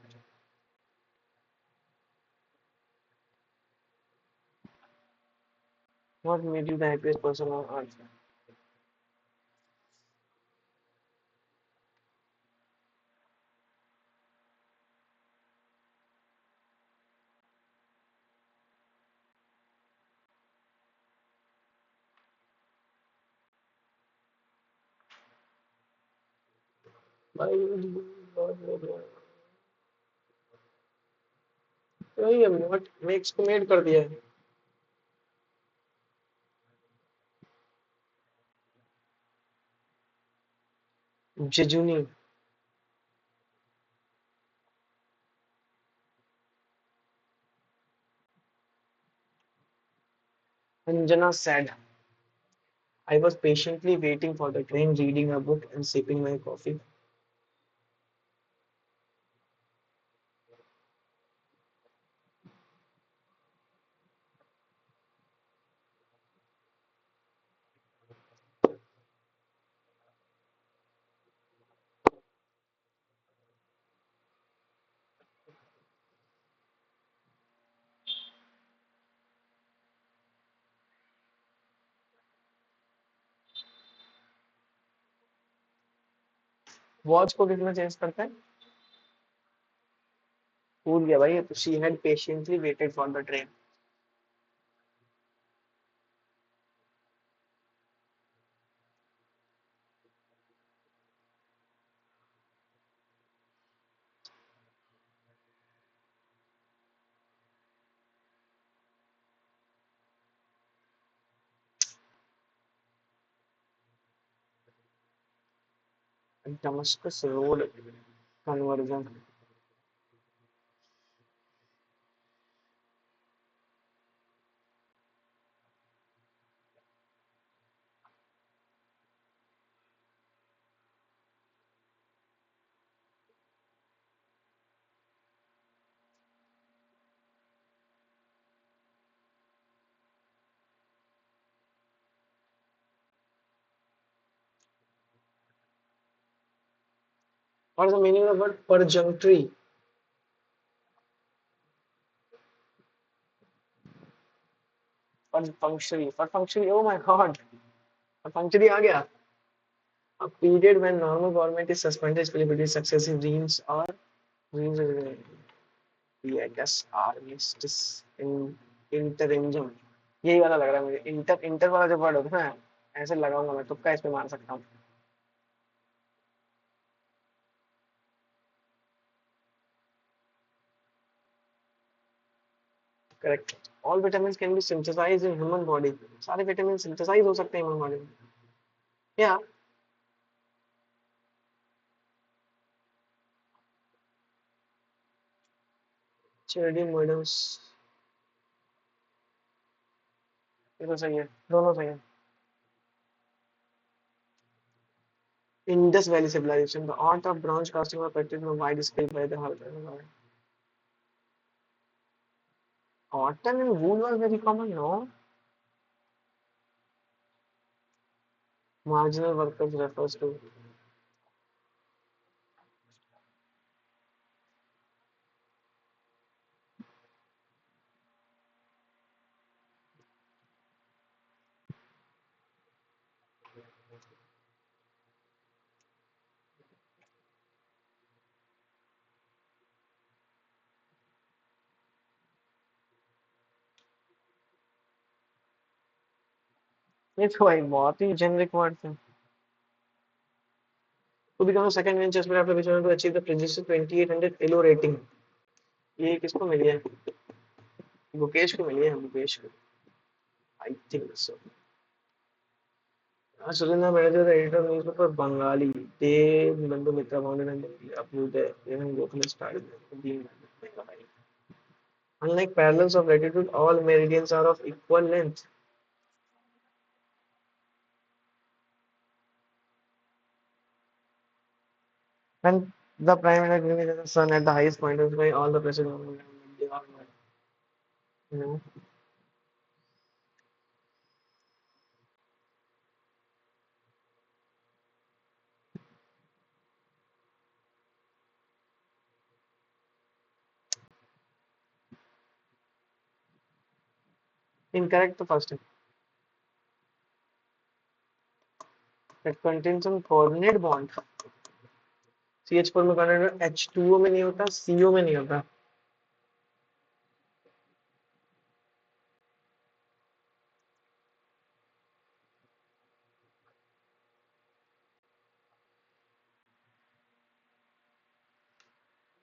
What made you the happiest person on earth? By what made you? वही है, what makes को made कर दिया है. Jejuni. Anjana said, I was patiently waiting for the train, reading a book and sipping my coffee. Watch को कितना change करता है? भूल गया भाई. She had patiently waited for the train. Damascus Road conversion. What is the meaning of the word perjunctory? Perfunctory. Perfunctory. Oh my god. Perfunctory आ गया. A period when normal government is suspended especially between successive reigns or reigns. I guess armistice in interim. यही वाला लग रहा है मुझे. Inter वाला जो word होता है ना, ऐसे लगाऊंगा मैं. तुक्का इस पे मार सकता हूँ. Correct. All vitamin can be synthesized in human body. सारे विटामिन सिंथेसाइज हो सकते हैं ह्यूमन बॉडी में. या चेरी मॉडल्स. ये तो सही है. दोनों सही है. Indus Valley Civilization, the art of bronze casting was practiced on a wide scale by the Harappan. Cotton and wool was very common, no? Marginal workers refers to. ये तो भाई बहुत ही generic words है. To become a second rank chess player after which to achieve the prestigious 2800 ELO rating. ये किसको मिली है? मुकेश को मिली है. मुकेश को. I think so. Surendra Manager, the editor of newspaper Bengali, Dave Nandu Mitra founded and approved the even Gokhale started being Bengali. Unlike parallels of latitude, all meridians are of equal length. And the prime minister is the sun at the highest point of the sky, all the presidents they are, you know, incorrect the first time. That contains some coordinate bond. CH4 में coordinate H2O में नहीं होता, CO में नहीं होता.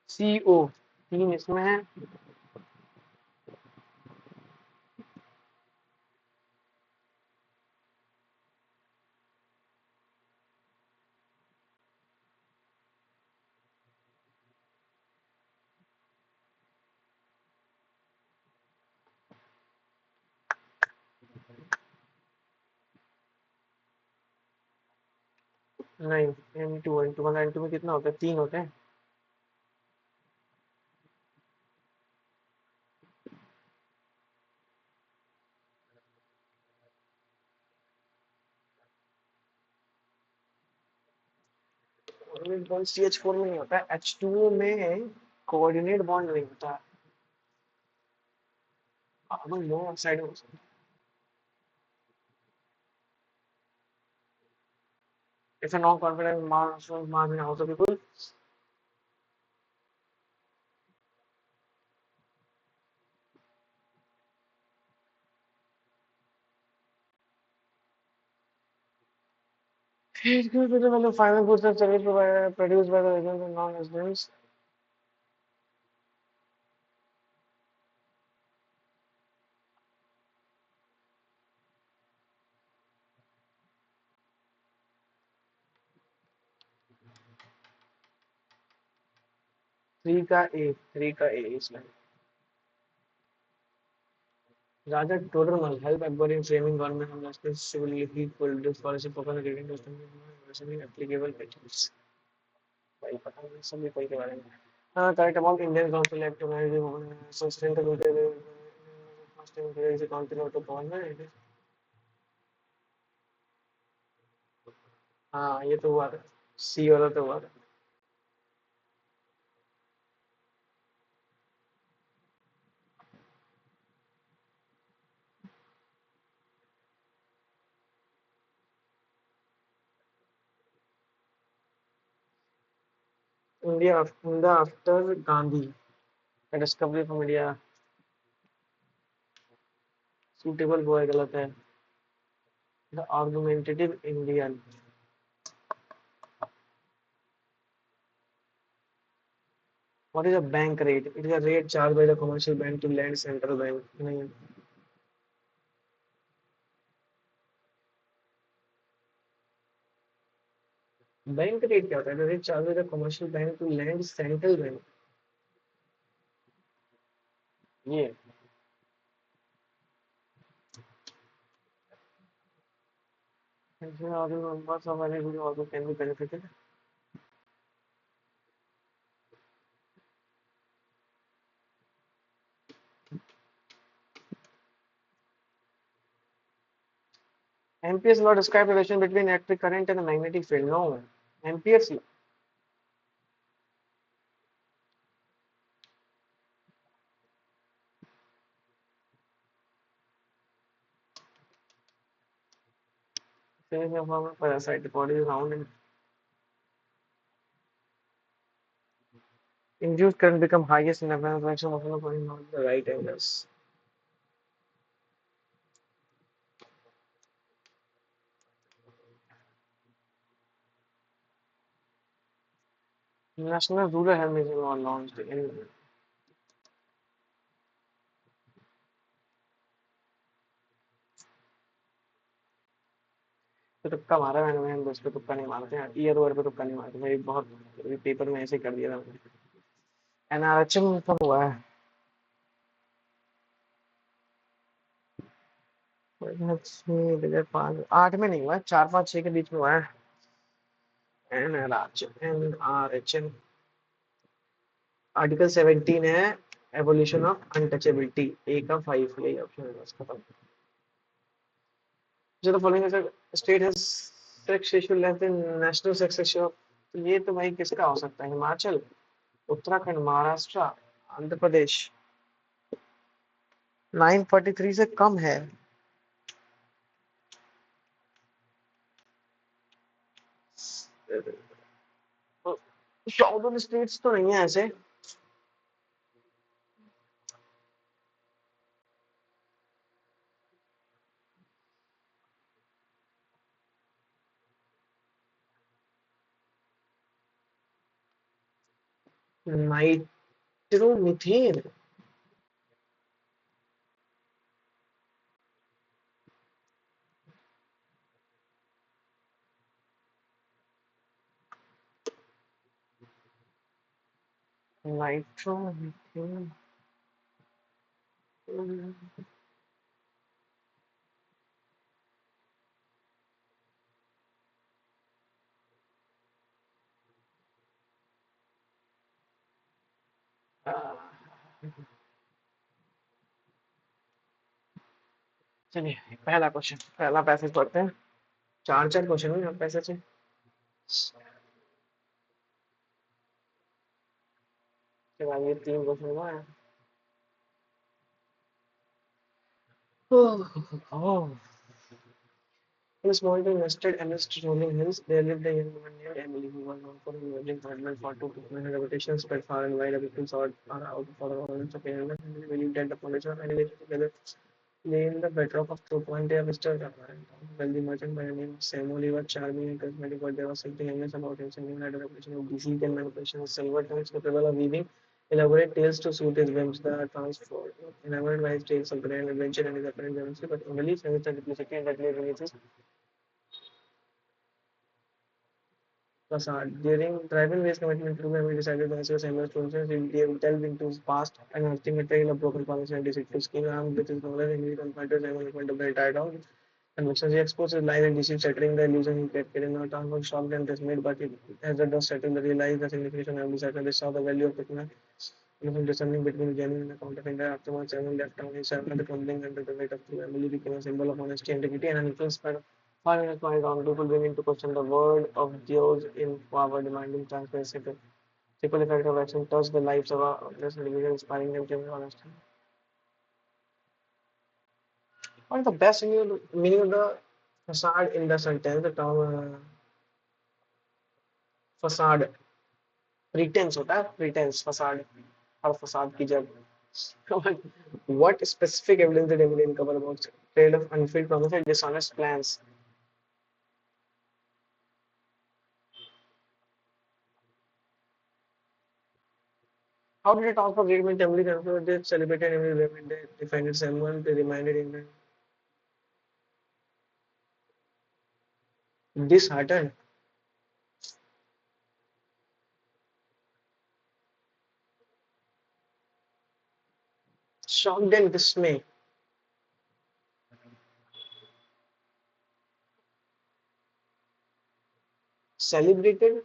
CO तीन इसमें है. नहीं, N2 मतलब N2 में कितना होता है, 3 होते हैं। कोऑर्डिनेट बॉन्ड CH4 में नहीं होता है, H2O में कोऑर्डिनेट बॉन्ड नहीं होता। कार्बन मोनोऑक्साइड में। If a non-confident margin also people 80% final goods and service provided produced by the agents and non-residents. Three का ए इसमें rather total will help everybody in framing government on national civil heat politics policy proposal giving to applicable patents भाई पता नहीं सभी कोई के बारे में। हाँ, correct about Indian council act sustainability first is council of government. हाँ, ये तो हुआ था, सी वाला तो हुआ था। India after Gandhi discovery from India suitable वो है, गलत है। The argumentative Indian. What is a bank rate? It is a rate charged by the commercial bank to lend central bank. नहीं, बैंक रेट क्या होता है? Rate charge by the commercial bank to lend central bank. ये other members of any group also can be benefited. Ampere's law describes the relation between electric current and the magnetic field. No, Ampere's law. Says the form of parasite. The body is round and induced current become highest in the fraction of the point not the right angles. National rural health mission law launched in तो तुक्का मारा मैंने बस पे तुक्का नहीं मारते हैं, ईयर ओवर पे तुक्का नहीं मारते, मेरी बहुत पेपर में ऐसे कर दिया था मैंने। एनआरएचएम कब हुआ है? पाँच आठ में नहीं हुआ है, 4 5 6 के बीच में हुआ है। एनआरएचएम आर्टिकल 17 है, एवोल्यूशन ऑफ अनटचेबिलिटी, ए का 5, यही ऑप्शन है बस खत्म। जो the following state has sex ratio less than national sex ratio, तो ये तो भाई किसका हो सकता है? हिमाचल, उत्तराखंड, महाराष्ट्र, आंध्र प्रदेश। 943 से कम है। 14 स्टेट्स तो नहीं है ऐसे। नाइट्रोमीथेन, नाइट्रोमीथेन चलिए पहला क्वेश्चन, पहला पैसेज पढ़ते हैं। चार चार क्वेश्चन हुए पैसेज से। के बाद ये तीन क्वेश्चन हुआ है। ओह, in a small town nested amidst rolling hills, there lived a young woman named Emily, who was known for her emerging commitment for two people. Her reputation spread far and wide. People sought her out for her honest opinion, and they believed that the foundation of any relationship together lay in the bedrock of truth. One day, a visitor arrived. A wealthy merchant by the name of Samuel. He was charming and charismatic, but there was something amiss about him. Samuel had a reputation of deceit and manipulation. His silver tongue capable of weaving elaborate tales to suit his whims. The transport enamored by his tales of grand adventure and his apparent generosity, but Emily sensed the duplicity and deadly beneath his facade. During driving race commitment to Memory decided by Sir Samuel Johnson, he delved into his past and unearthing a trail of broken promises and deceitful schemes. Armed with his knowledge and confided Samuel went up the entire town. Convictions he exposed his lies and deceit, shattering the illusion he created. In our town was shocked and dismayed, but as the dust settled, they realized the significance of every second. They saw the value of Pitman, discerning between genuine and counterfeit. In afterwards, Samuel left town. He served crumbling under the weight of true. Emily became a symbol of honesty, integrity, and an influence spread far and wide on people bringing into question the word of Dios in power, demanding transparency. The triple effect of action touched the lives of our this individual, inspiring them to be honest. What is the best meaning of the facade in the sentence? The term facade, pretense होता है, pretense, facade, और facade की जब what specific evidence did Emily uncover about trail of unfulfilled promises and dishonest plans? How did it also read when Emily confronted they celebrated Emily when they defended someone, they reminded him disheartened, shocked and dismayed, celebrated,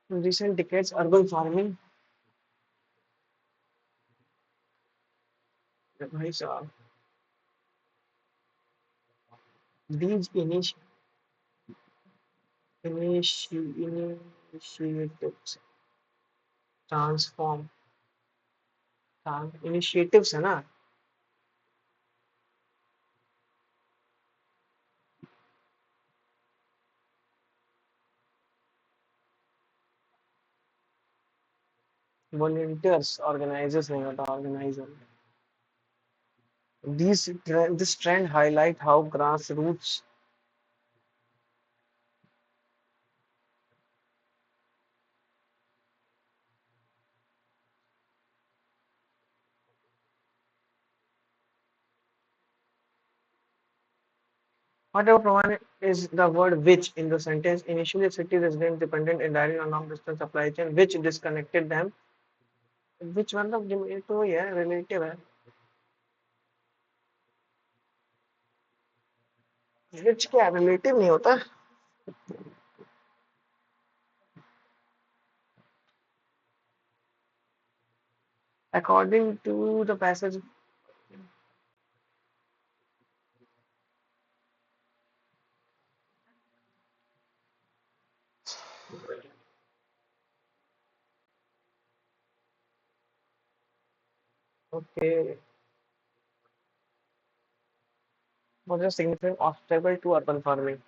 in recent decades urban farming, भाई साहब, these initiatives transform initiatives है ना, volunteers organizers नहीं होता organizer. This trend highlight how grassroots. Whatever provided is the word which in the sentence. Initially, city residents depended entirely on long-distance supply chain, which disconnected them. Which मतलब ये तो ये है relative है. Which क्या relative नहीं होता. According to the passage, okay, was a significant obstacle to urban farming.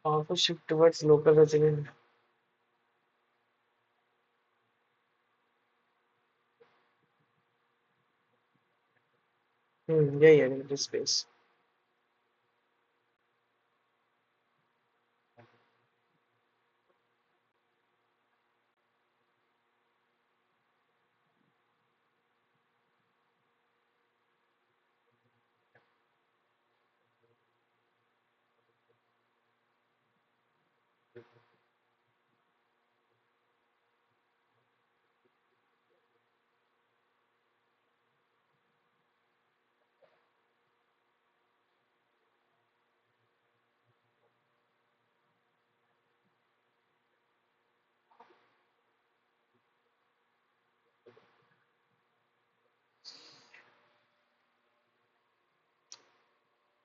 powerful shift towards local resilience. Yeah, yeah, in this space.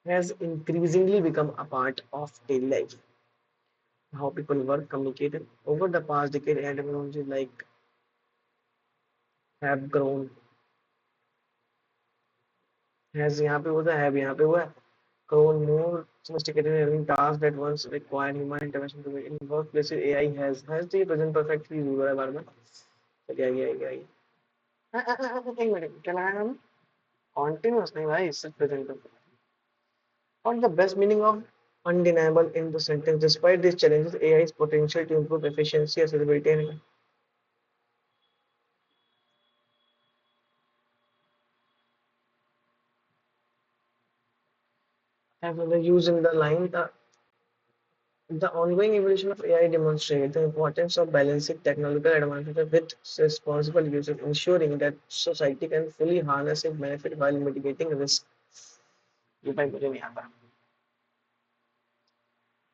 Has increasingly become a part of daily life. How people work, communicate, and over the past decade, AI technology like have grown. Has यहाँ पे होता है यहाँ पे हुआ है grown more sophisticated in having tasks that once required human intervention to be in workplaces. AI has the present perfectly rural environment. चलिए आइए आइए आइए एक मिनट क्या लगाया हमने कॉन्टिन्यूस नहीं भाई इससे present on the best meaning of undeniable in the sentence. Despite these challenges, AI's potential to improve efficiency, accessibility, and the use in the line, the ongoing evolution of AI demonstrates the importance of balancing technological advancement with responsible use, ensuring that society can fully harness its benefit while mitigating risk. ये भाई मुझे नहीं आता.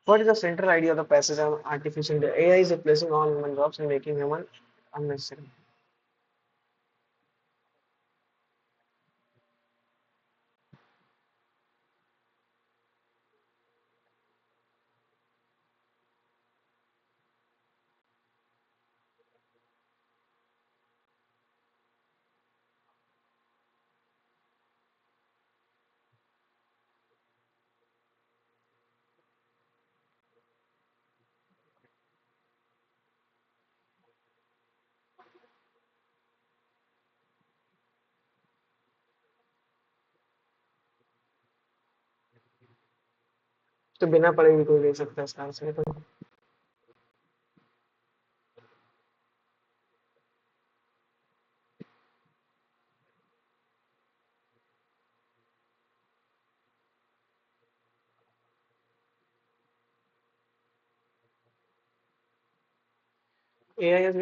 What is the central idea of the passage of artificial intelligence? AI is replacing all human jobs and making human unnecessary. 'तो बिना पढ़े भी कोई ले सकता है इसका आंसर तो एआई has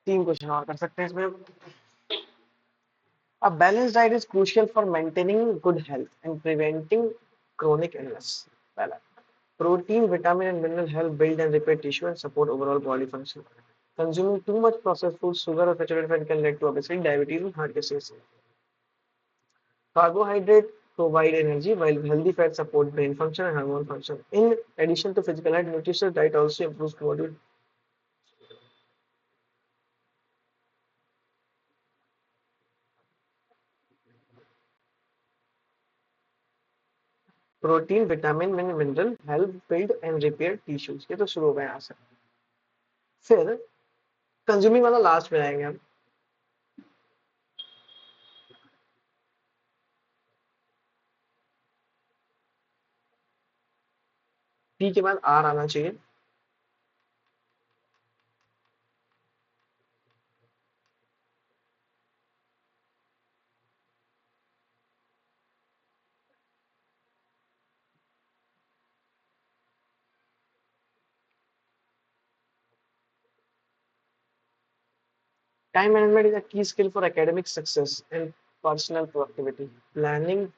3 क्वेश्चन और कर सकते हैं इसमें. A balanced diet is crucial for maintaining good health and preventing chronic illness. पहला, protein, vitamin, and mineral help build and repair tissue and support overall body function. Consuming too much processed food, sugar, or saturated fat can lead to obesity, diabetes, and heart disease. Carbohydrate provide energy, while healthy fats support brain function and hormone function. In addition to physical health, nutritious diet also improves body. Protein, vitamin, and mineral help build and repair tissues. ये तो शुरू हो गए यहाँ से. फिर consuming वाला last में आएंगे हम. पी के बाद आर आना चाहिए. Time management is a key skill for academic success and personal productivity. Planning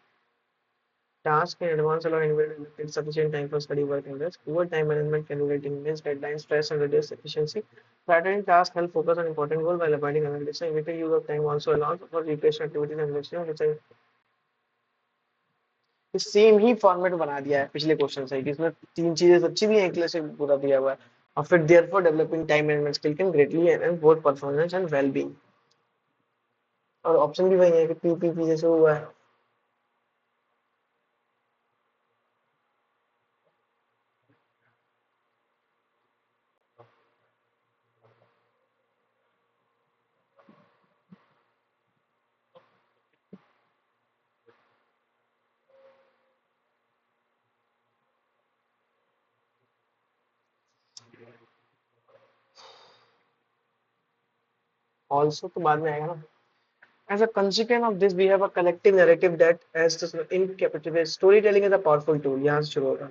tasks in advance allow individuals to allocate sufficient time for study, work, and rest. Poor time management can result in missed deadlines, stress, and reduced efficiency. Prioritizing tasks help focus on important goals while avoiding unnecessary. Effective use of time also allows for recreational activities and resting, which same he format बना दिया है पिछले question से कि इसमें तीन चीजें सच्ची भी हैं, एक से पूरा दिया हुआ है और फिर therefore developing time management skill can greatly enhance both performance and well being. और ऑप्शन भी वही है कि पीपीपी जैसे हुआ है। ऑल्सो तो बाद में आएगा ना। As a consequence of this, we have a collective narrative that, as in captivates, storytelling is a powerful tool. यहाँ से शुरू होगा।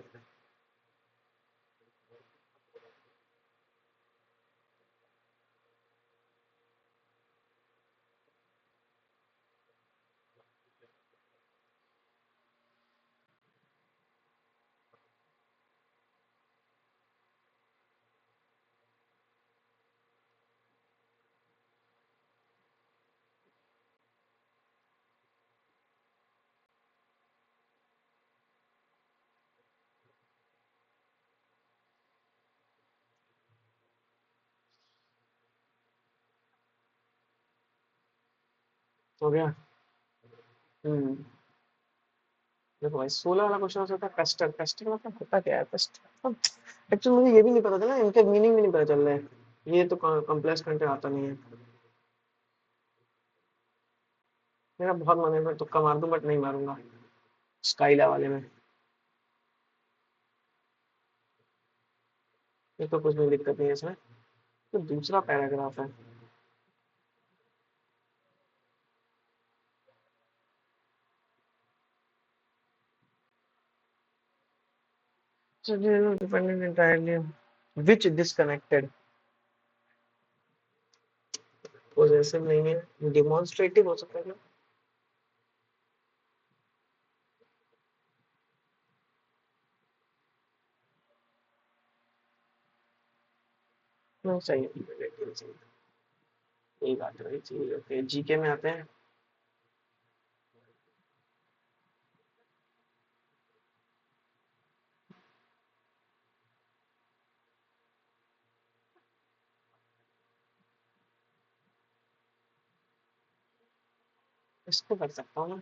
हो गया। हम्म। देखो भाई 16 वाला क्वेश्चन हो सकता है पेस्टर। पेस्टर मतलब होता क्या है पेस्टर? एक्चुअली मुझे ये भी नहीं पता था ना, इनके मीनिंग भी नहीं पता चल रहा है। ये तो कॉम्प्लेक्स कंटेंट आता नहीं है। मेरा बहुत मन है मैं तुक्का मार दूं बट नहीं मारूंगा स्काइला वाले में। ये तो कुछ भी दिक्कत नहीं है इसमें। तो दूसरा पैराग्राफ है। So this is dependent entirely on which disconnected possessive नहीं है demonstrative हो सकता है क्या? नहीं सही है सही है। यही बात है चलिए ओके जीके में आते हैं। इसको कर सकता हूँ ना।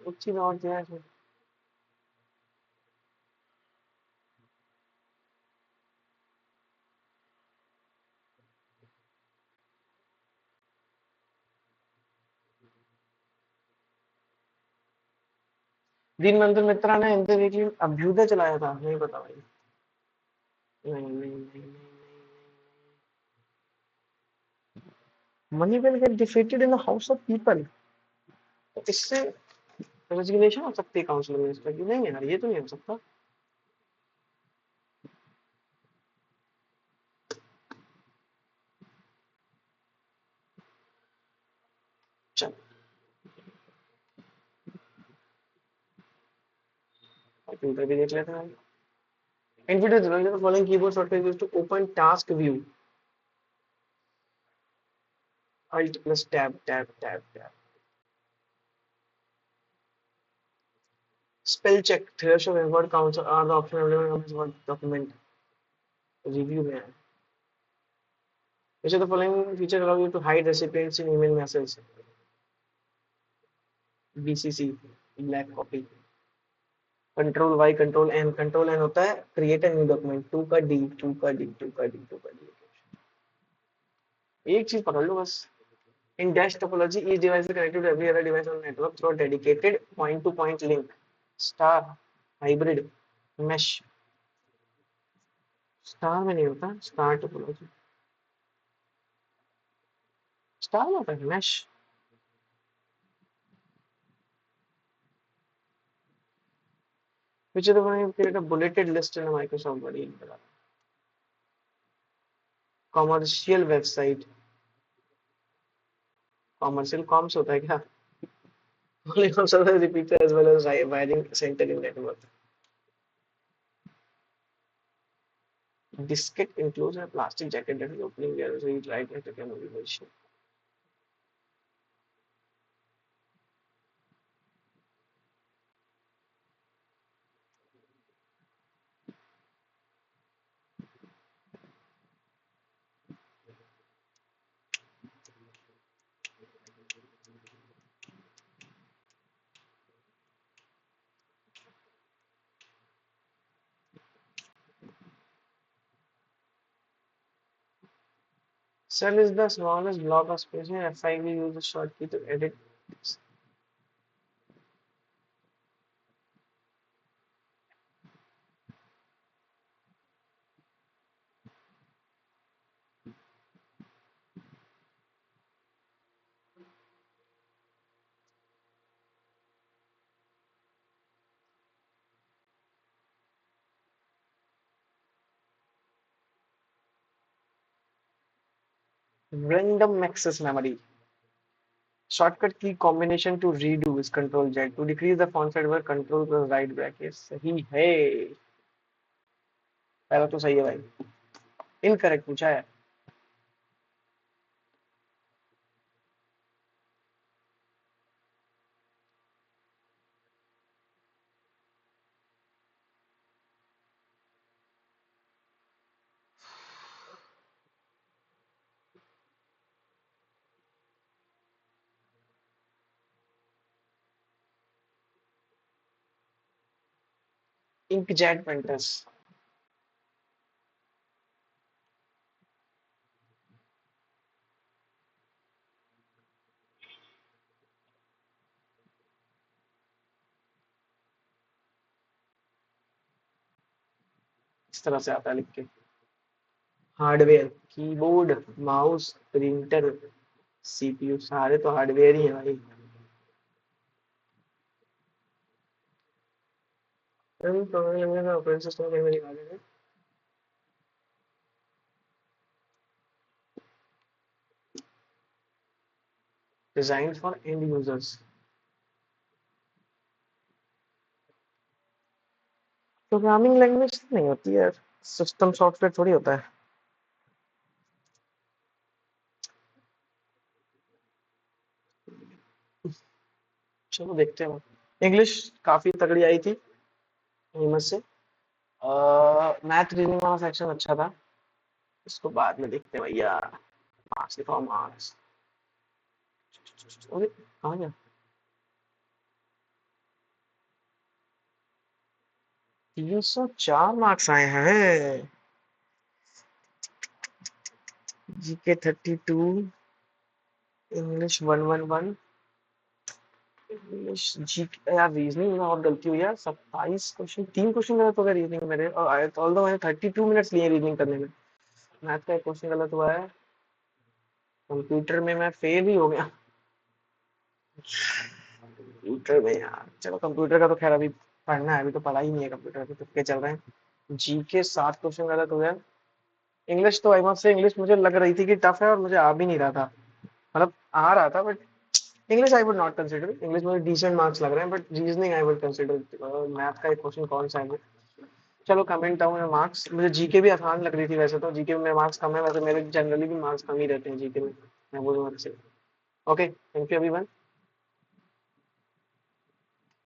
एक चीज और जो है दीन बंधु मित्रा ने हिंदी वीकली अभ्युदय चलाया था नहीं पता भाई। नहीं money will get defeated in the house of people. तो इससे रेजिग्नेशन हो सकती है काउंसिल मिनिस्टर की? नहीं यार ये तो नहीं हो सकता। चल कंप्यूटर भी देख लेते हैं। Introduce the following keyboard shortcut used to open task view. Alt plus tab. Spell check, threshold and word counts are the option available on this Word document. Review में है। Which of the following feature allow you to hide recipients in email messages? BCC, black copy. Control Y, Control N होता है create a new document. 2 का D. एक चीज पकड़ लो बस। In dash topology, each device is connected to every other device on the network through a dedicated point-to-point link. Star, hybrid, mesh. Star में नहीं होता स्टार टोपोलॉजी। स्टार में होता है mash. which is the one you create a bulleted list in a Microsoft Word. Commercial website. Commercial comms होता है क्या? Only comes as a repeater as well as wiring center in network. Diskette includes a plastic jacket that is opening where read write and can be version. Cell is the smallest block of space in F5. We use the shortcut to edit random access memory. Shortcut key combination to redo is Control Z. To decrease the font size bar Control plus right bracket. सही है. पहला तो सही है भाई. Incorrect पूछा है. Inkjet printers. इस तरह से आता है लिख के. Hardware, keyboard, mouse, printer, CPU सारे तो हार्डवेयर ही है भाई. प्रोग्रामिंग लैंग्वेज में ऑपरेटिंग सिस्टम में निकालेंगे. Designed for end users. Programming language नहीं होती है, सिस्टम सॉफ्टवेयर थोड़ी होता है. चलो देखते हैं. इंग्लिश काफी तगड़ी आई थी हिम्मत से. मैथ रीजनिंग वाला सेक्शन अच्छा था. इसको बाद में देखते हैं भैया. मार्क्स दिखाओ मार्क्स. अरे कहाँ गया? 304 मार्क्स आए हैं. जीके 32, इंग्लिश 111, इंग्लिश जी. यार रीजनिंग में और गलती हुई यार. 27 क्वेश्चन, 3 क्वेश्चन गलत हो गए रीजनिंग मेरे. और ऑल्दो मैंने 32 मिनट्स लिए रीजनिंग करने में. मैथ का एक क्वेश्चन गलत हुआ है. कंप्यूटर में मैं फेल ही हो गया. कंप्यूटर में यार, चलो कंप्यूटर का तो खैर अभी पढ़ना है. अभी तो पढ़ा ही नहीं है कंप्यूटर पे. तुक्के चल रहे हैं. जी के 7 क्वेश्चन गलत हो गए. इंग्लिश तो आई मस्ट से इंग्लिश मुझे लग रही थी कि टफ है और मुझे आ भी नहीं रहा था. मतलब आ रहा था but English I would not consider. English मुझे डिसेंट मार्क्स लग रहे हैं but reasoning I would consider. Math का एक क्वेश्चन कौन सा है वो. चलो कमेंट डाउन में मार्क्स. मुझे जीके भी आसान लग रही थी वैसे तो. जीके में मार्क्स कम है वैसे. मेरे जनरली भी मार्क्स कम ही रहते हैं जीके में. मैं बोलूँगा. Okay thank you everyone.